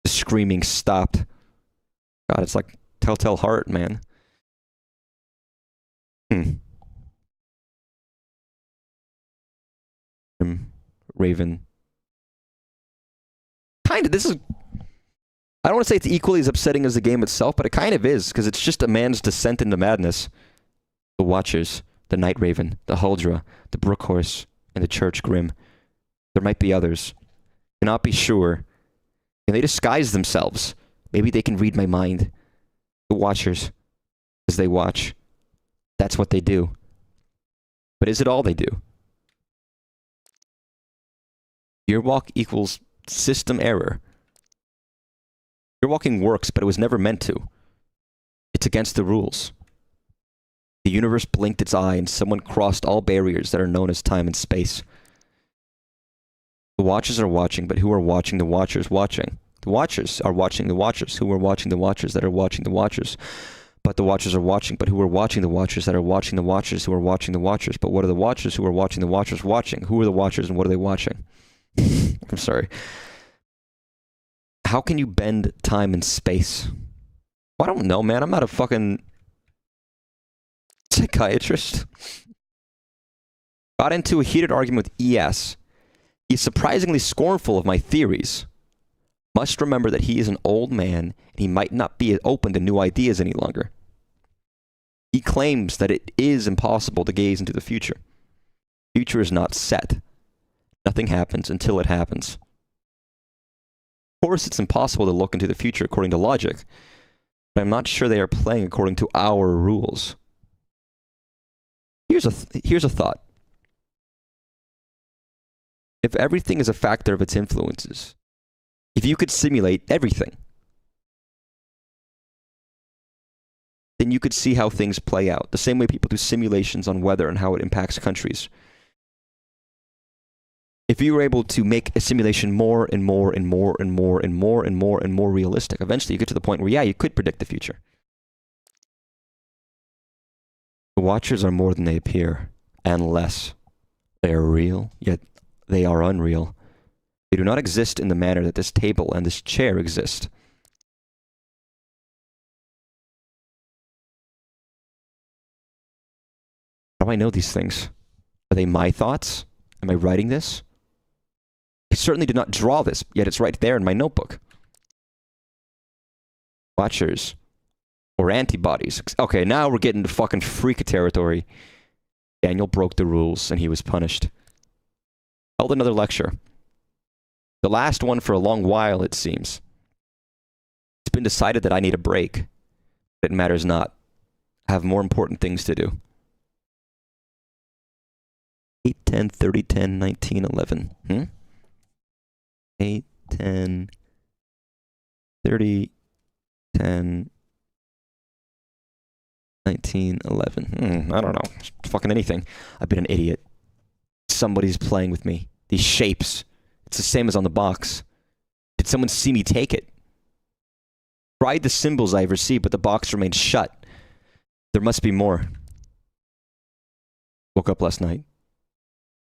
The screaming stopped. God, it's like Telltale Heart, man. Raven. Kind of, this is... I don't want to say it's equally as upsetting as the game itself, but it kind of is, because it's just a man's descent into madness. The Watchers, the Night Raven, the Huldra, the Brook Horse, and the Church Grim. There might be others. Cannot be sure. Can they disguise themselves? Maybe they can read my mind. The Watchers, as they watch. That's what they do. But is it all they do? Yearwalk equals system error. Yearwalking works, but it was never meant to. It's against the rules. The universe blinked its eye and someone crossed all barriers that are known as time and space. The Watchers are watching, but who are watching the Watchers watching? The Watchers are watching the Watchers, who are watching the Watchers that are watching the Watchers. But the Watchers are watching, but who are watching the Watchers that are watching the Watchers who are watching the Watchers? But what are the Watchers who are watching the Watchers watching? Who are the Watchers and what are they watching? I'm sorry. How can you bend time and space? Well, I don't know, man. I'm not a fucking psychiatrist. Got into a heated argument with ES. He's surprisingly scornful of my theories. Must remember that he is an old man and he might not be open to new ideas any longer. He claims that it is impossible to gaze into the future. Future is not set. Nothing happens until it happens. Of course, it's impossible to look into the future according to logic, but I'm not sure they are playing according to our rules. Here's a thought. If everything is a factor of its influences, if you could simulate everything, then you could see how things play out. The same way people do simulations on weather and how it impacts countries. If you were able to make a simulation more and more and more and more and more and more and more realistic, eventually you get to the point where, yeah, you could predict the future. The Watchers are more than they appear, and less. They are real, yet they are unreal. They do not exist in the manner that this table and this chair exist. How do I know these things? Are they my thoughts? Am I writing this? I certainly did not draw this, yet it's right there in my notebook. Watchers. Or antibodies. Okay, now we're getting to fucking freak territory. Daniel broke the rules, and he was punished. Held another lecture. The last one for a long while, it seems. It's been decided that I need a break. But it matters not. I have more important things to do. 8, 10, 30, 10, 19, 11. 8, 10, 30, 10, 19, 11. I don't know. Fucking anything. I've been an idiot. Somebody's playing with me. These shapes. It's the same as on the box. Did someone see me take it? Tried the symbols I've received, but the box remained shut. There must be more. Woke up last night.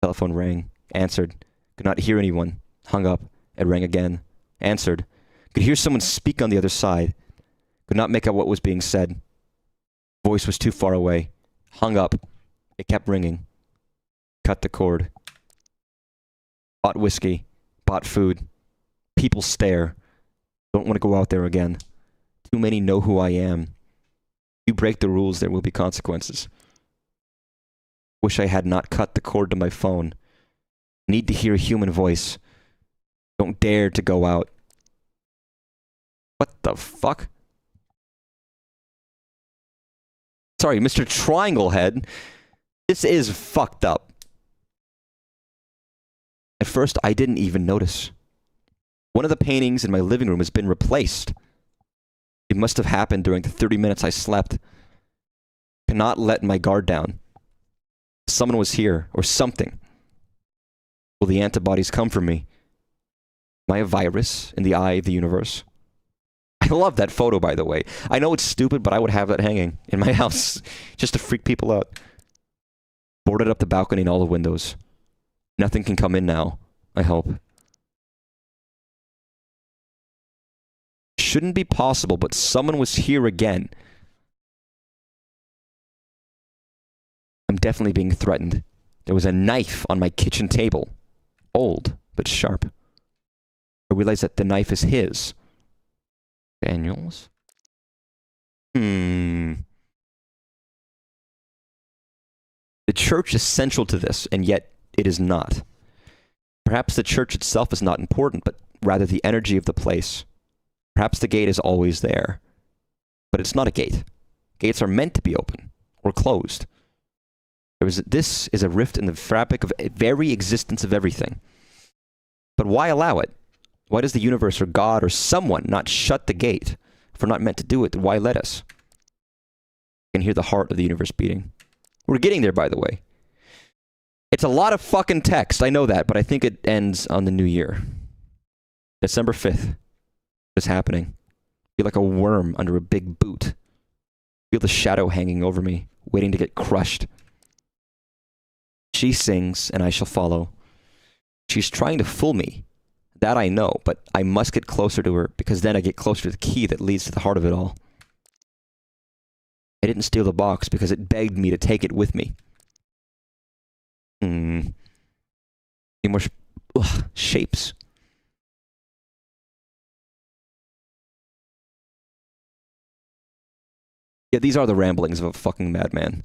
Telephone rang. Answered. Could not hear anyone. Hung up. It rang again. Answered. Could hear someone speak on the other side. Could not make out what was being said. Voice was too far away. Hung up. It kept ringing. Cut the cord. Bought whiskey. Bought food. People stare. Don't want to go out there again. Too many know who I am. You break the rules, there will be consequences. Wish I had not cut the cord to my phone. Need to hear a human voice. Don't dare to go out. What the fuck? Sorry, Mr. Triangle Head. This is fucked up. At first, I didn't even notice. One of the paintings in my living room has been replaced. It must have happened during the 30 minutes I slept. Cannot let my guard down. Someone was here, or something. Will the antibodies come from me? Am I a virus in the eye of the universe? I love that photo, by the way. I know it's stupid, but I would have that hanging in my house just to freak people out. Boarded up the balcony and all the windows. Nothing can come in now, I hope. Shouldn't be possible, but someone was here again. I'm definitely being threatened. There was a knife on my kitchen table. Old, but sharp. I realized that the knife is his. Daniel's? The church is central to this, and yet it is not. Perhaps the church itself is not important, but rather the energy of the place. Perhaps the gate is always there. But it's not a gate. Gates are meant to be open, or closed. This is a rift in the fabric of very existence of everything. But why allow it? Why does the universe or God or someone not shut the gate? If we're not meant to do it, then why let us? You can hear the heart of the universe beating. We're getting there, by the way. It's a lot of fucking text, I know that, but I think it ends on the new year. December 5th. What's happening? I feel like a worm under a big boot. I feel the shadow hanging over me, waiting to get crushed. She sings, and I shall follow. She's trying to fool me. That I know, but I must get closer to her, because then I get closer to the key that leads to the heart of it all. I didn't steal the box because it begged me to take it with me. Any more shapes? Yeah, these are the ramblings of a fucking madman.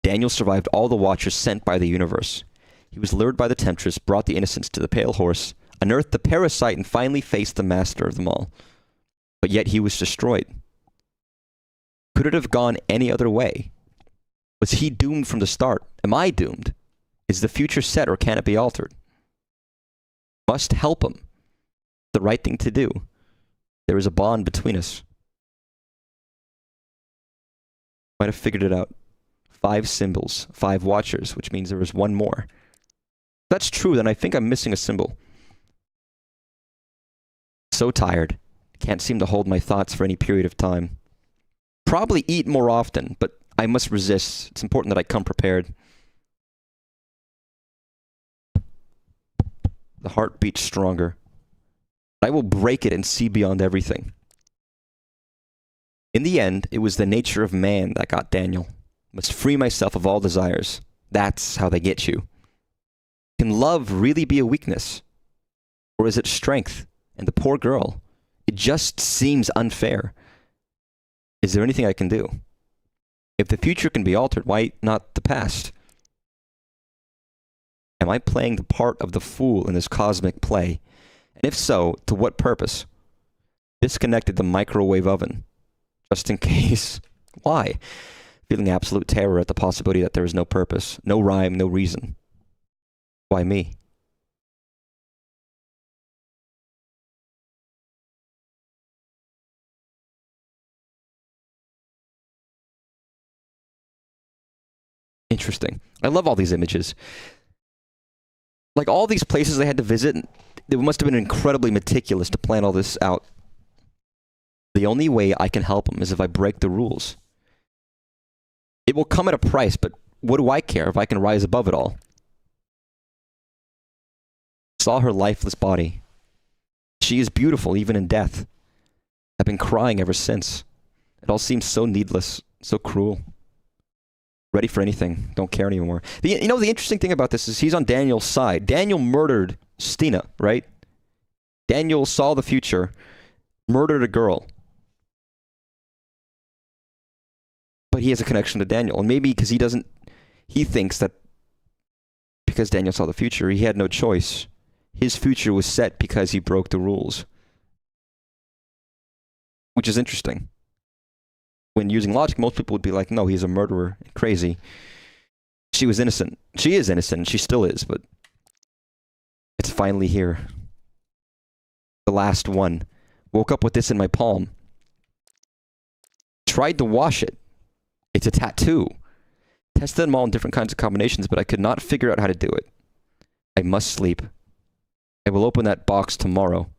Daniel survived all the watchers sent by the universe. He was lured by the temptress, brought the innocents to the pale horse, unearthed the parasite, and finally faced the master of them all. But yet he was destroyed. Could it have gone any other way? Was he doomed from the start? Am I doomed? Is the future set, or can it be altered? Must help him. The right thing to do. There is a bond between us. Might have figured it out. 5 symbols, 5 watchers, which means there is one more. If that's true, then I think I'm missing a symbol. So tired. Can't seem to hold my thoughts for any period of time. Probably eat more often, but I must resist. It's important that I come prepared. The heart beats stronger. I will break it and see beyond everything. In the end, it was the nature of man that got Daniel. Must free myself of all desires. That's how they get you. Can love really be a weakness? Or is it strength? And the poor girl, it just seems unfair. Is there anything I can do? If the future can be altered, why not the past? Am I playing the part of the fool in this cosmic play? And if so, to what purpose? Disconnected the microwave oven. Just in case. Why? Feeling absolute terror at the possibility that there is no purpose, no rhyme, no reason. Why me? Interesting. I love all these images. Like all these places they had to visit, it must have been incredibly meticulous to plan all this out. The only way I can help them is if I break the rules. It will come at a price, but what do I care if I can rise above it all? Saw her lifeless body. She is beautiful even in death. I've been crying ever since. It all seems so needless, so cruel. Ready for anything. Don't care anymore. The interesting thing about this is he's on Daniel's side. Daniel murdered Stina, right? Daniel saw the future, murdered a girl. But he has a connection to Daniel. And maybe because he thinks that because Daniel saw the future, he had no choice. His future was set because he broke the rules. Which is interesting. When using logic, most people would be like, no, he's a murderer, crazy. She was innocent. She is innocent, she still is, but it's finally here. The last one. Woke up with this in my palm. Tried to wash it. It's a tattoo. Tested them all in different kinds of combinations, but I could not figure out how to do it. I must sleep. I will open that box tomorrow. Of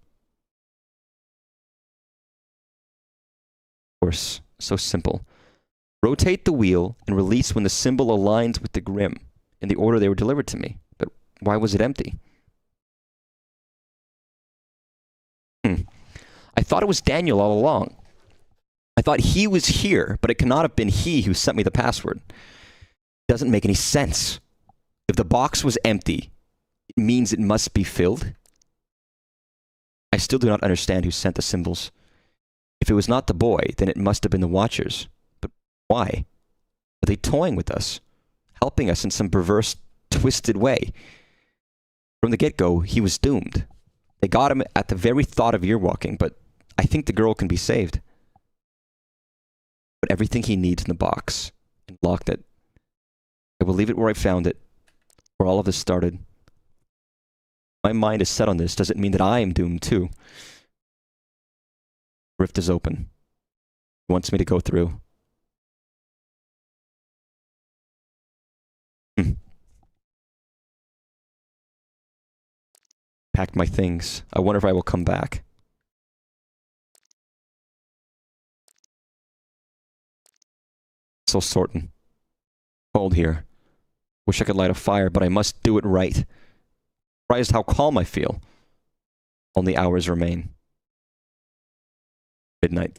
course. So simple. Rotate the wheel and release when the symbol aligns with the grim in the order they were delivered to me. But why was it empty? I thought it was Daniel all along. I thought he was here, but it cannot have been he who sent me the password. Doesn't make any sense. If the box was empty, it means it must be filled. I still do not understand who sent the symbols. If it was not the boy, then it must have been the Watchers. But why? Are they toying with us? Helping us in some perverse, twisted way? From the get-go, he was doomed. They got him at the very thought of earwalking, but I think the girl can be saved. Put everything he needs in the box and locked it. I will leave it where I found it, where all of this started. My mind is set on this. Does it mean that I am doomed too? Rift is open. He wants me to go through. Packed my things. I wonder if I will come back. So sorting. Cold here. Wish I could light a fire, but I must do it right. Surprised how calm I feel. Only hours remain. Midnight.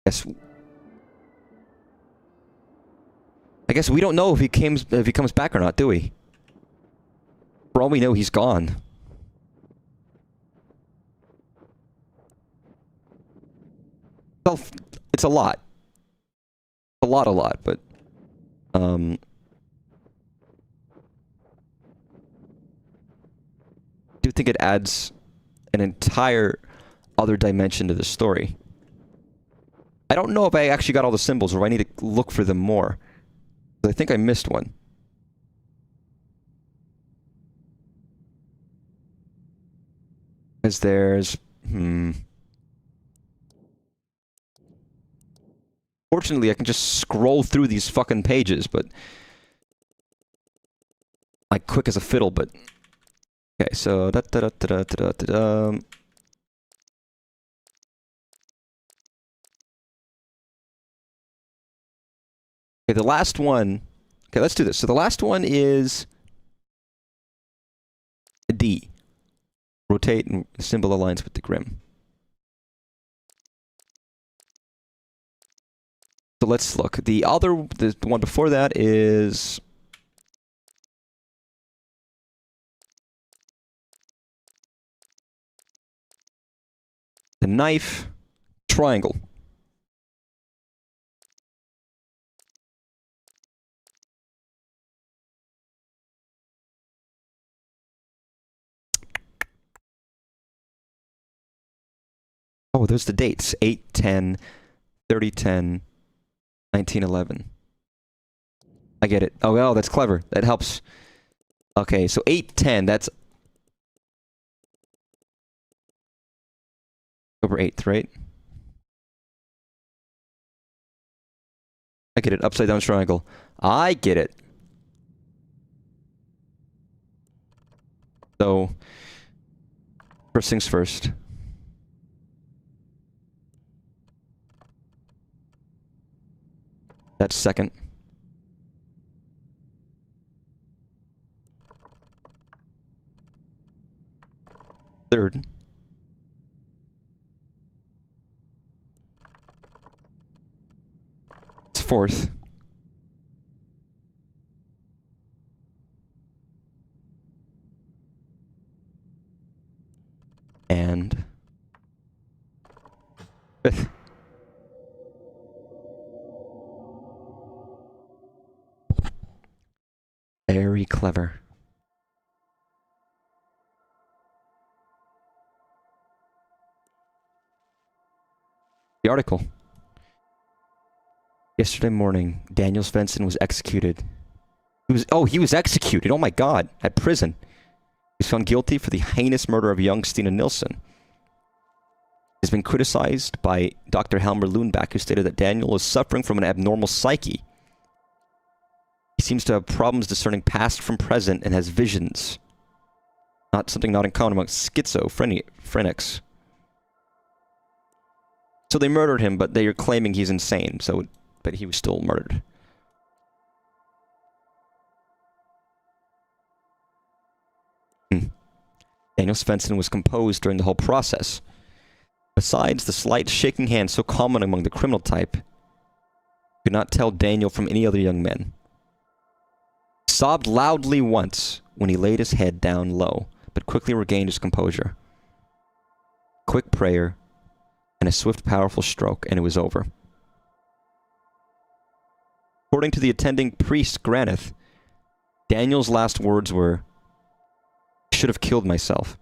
I guess we don't know if he comes back or not, do we? For all we know, he's gone. Well, it's a lot. A lot, but I do think it adds an entire other dimension to the story. I don't know if I actually got all the symbols or if I need to look for them more. I think I missed one. Because there's... Fortunately, I can just scroll through these fucking pages, but... like, quick as a fiddle, but... Okay, so... Okay, the last one... Okay, let's do this. So the last one is... D. Rotate and symbol aligns with the Grim. So let's look. The one before that is the knife, triangle. Oh, there's the dates. 8/10, 30/10, 1911. I get it. Oh, well, that's clever. That helps. Okay, so 8/10, that's October 8th, right? I get it. Upside down triangle. I get it. So, first things first. That's second. Third. It's fourth. And fifth. Very clever. The article. Yesterday morning, Daniel Svensson was executed. He was executed. Oh my god. At prison. He was found guilty for the heinous murder of young Stina Nilsson. He has been criticized by Dr. Helmer Lundback, who stated that Daniel is suffering from an abnormal psyche. He seems to have problems discerning past from present and has visions. Something not uncommon among schizophrenics. So they murdered him, but they are claiming he's insane, but he was still murdered. Daniel Svensson was composed during the whole process. Besides the slight shaking hand so common among the criminal type, you could not tell Daniel from any other young men. He sobbed loudly once when he laid his head down low, but quickly regained his composure. Quick prayer, and a swift, powerful stroke, and it was over. According to the attending priest, Graneth, Daniel's last words were, "I should have killed myself,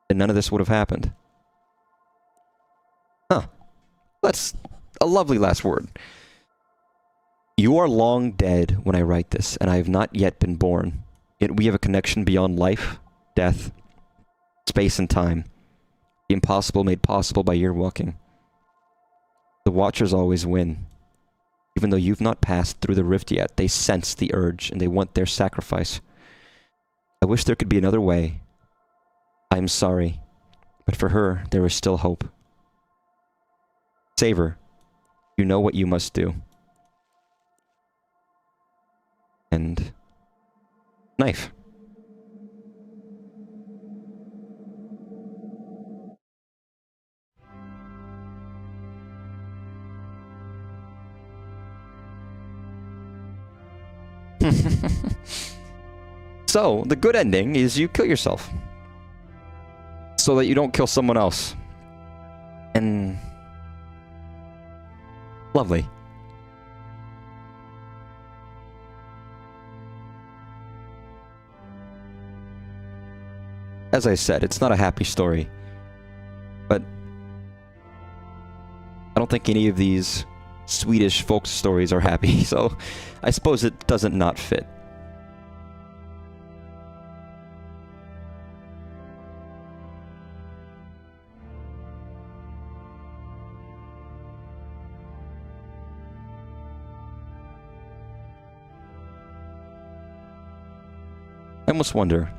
and none of this would have happened." Huh. That's a lovely last word. You are long dead when I write this, and I have not yet been born. Yet we have a connection beyond life, death, space, and time. The impossible made possible by your walking. The Watchers always win. Even though you've not passed through the rift yet, they sense the urge, and they want their sacrifice. I wish there could be another way. I am sorry, but for her, there is still hope. Save her. You know what you must do. And knife. So, the good ending is you kill yourself. So that you don't kill someone else. And lovely. As I said, it's not a happy story. But I don't think any of these Swedish folk stories are happy, so I suppose it doesn't not fit. I almost wonder.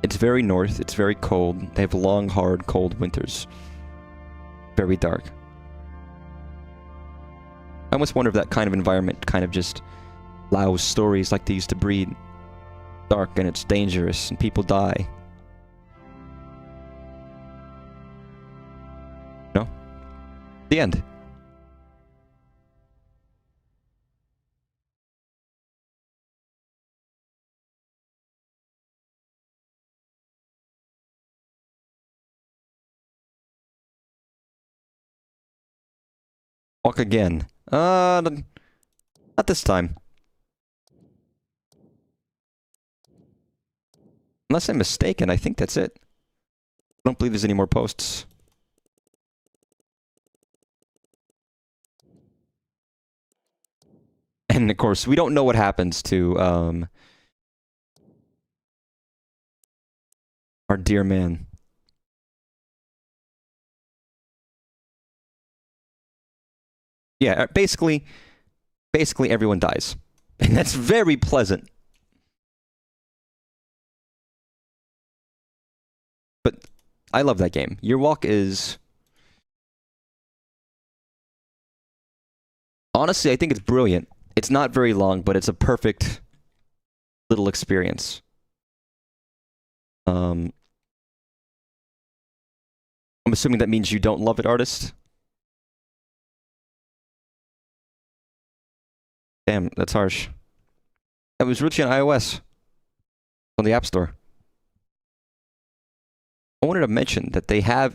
It's very north, it's very cold, they have long, hard, cold winters. Very dark. I almost wonder if that kind of environment kind of just allows stories like these to breed. dark and it's dangerous and people die. No? The end. Walk again. Not this time. Unless I'm mistaken, I think that's it. I don't believe there's any more posts. And of course, we don't know what happens to our dear man. Yeah, basically everyone dies. And that's very pleasant. But I love that game. Your Walk is... Honestly, I think it's brilliant. It's not very long, but it's a perfect little experience. I'm assuming that means you don't love it, artist? Damn, that's harsh. It was originally on iOS. On the App Store. I wanted to mention that they have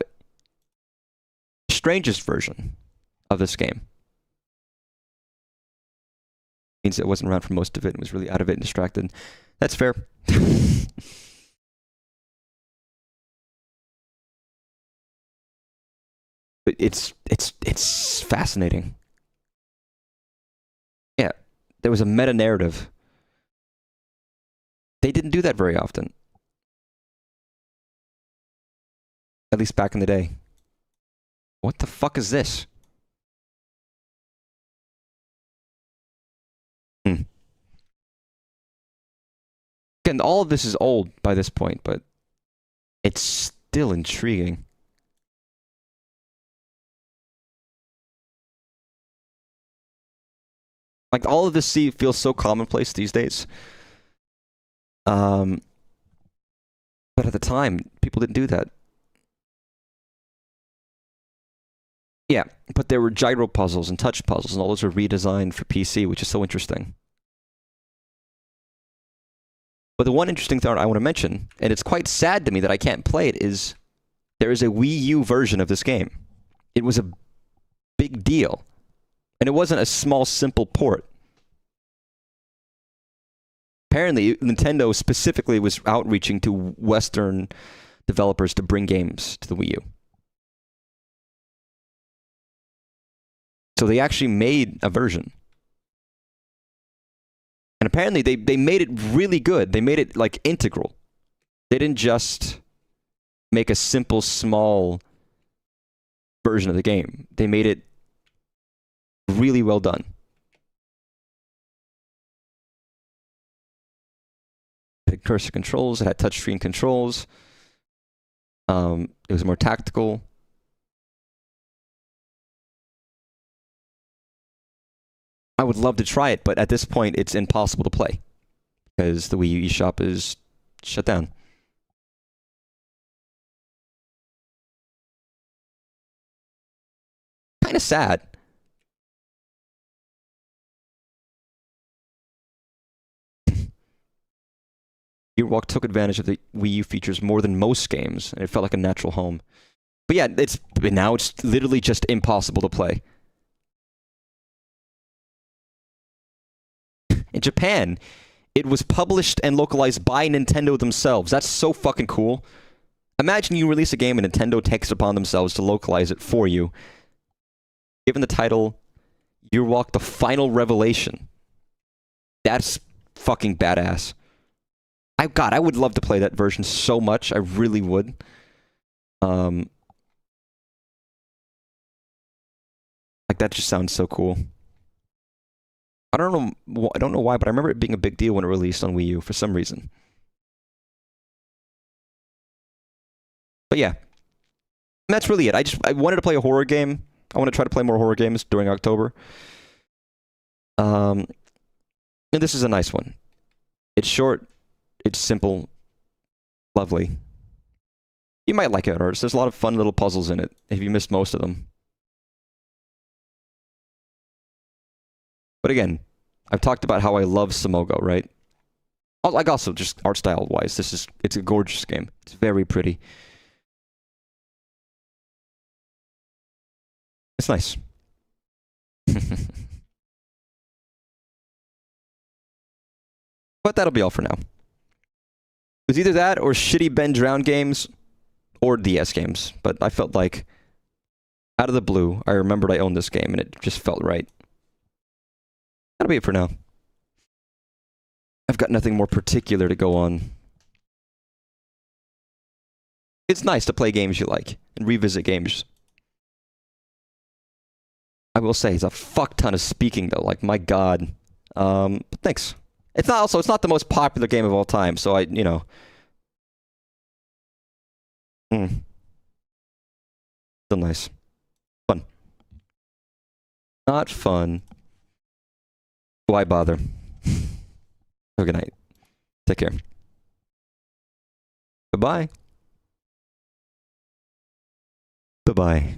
the strangest version of this game. Means it wasn't around for most of it and was really out of it and distracted. That's fair. But it's fascinating. Yeah, there was a meta narrative. They didn't do that very often. At least back in the day. What the fuck is this? Again, all of this is old by this point, but it's still intriguing. Like, all of this feels so commonplace these days. But at the time, people didn't do that. Yeah, but there were gyro puzzles and touch puzzles, and all those were redesigned for PC, which is so interesting. But the one interesting thing I want to mention, and it's quite sad to me that I can't play it, is there is a Wii U version of this game. It was a big deal. And it wasn't a small, simple port. Apparently, Nintendo specifically was outreaching to Western developers to bring games to the Wii U. So they actually made a version. And apparently they made it really good. They made it, like, integral. They didn't just make a simple, small version of the game. They made it really well done. It had cursor controls. It had touchscreen controls. It was more tactical. I would love to try it, but at this point, it's impossible to play because the Wii U eShop is shut down. Kind of sad. Your Walk took advantage of the Wii U features more than most games, and it felt like a natural home. But yeah, now it's literally just impossible to play. In Japan, it was published and localized by Nintendo themselves. That's so fucking cool. Imagine you release a game and Nintendo takes it upon themselves to localize it for you. Given the title, Your Walk, The Final Revelation. That's fucking badass. God, I would love to play that version so much. I really would. Like, that just sounds so cool. I don't know why, but I remember it being a big deal when it released on Wii U for some reason. But yeah, and that's really it. I wanted to play a horror game. I want to try to play more horror games during October. And this is a nice one. It's short. it's simple, lovely. You might like it, Arts. There's a lot of fun little puzzles in it, if you missed most of them. But again, I've talked about how I love Simogo, right? Like also just art style wise, it's a gorgeous game. It's very pretty. It's nice. But that'll be all for now. It was either that or shitty Ben Drown games or DS games. But I felt like, out of the blue, I remembered I owned this game and it just felt right. That'll be it for now. I've got nothing more particular to go on. It's nice to play games you like and revisit games. I will say, it's a fuck ton of speaking though. Like, my god. But thanks. It's not the most popular game of all time, so still nice. Fun. Not fun. Why bother? Have a good night. Take care. Bye-bye. Bye-bye.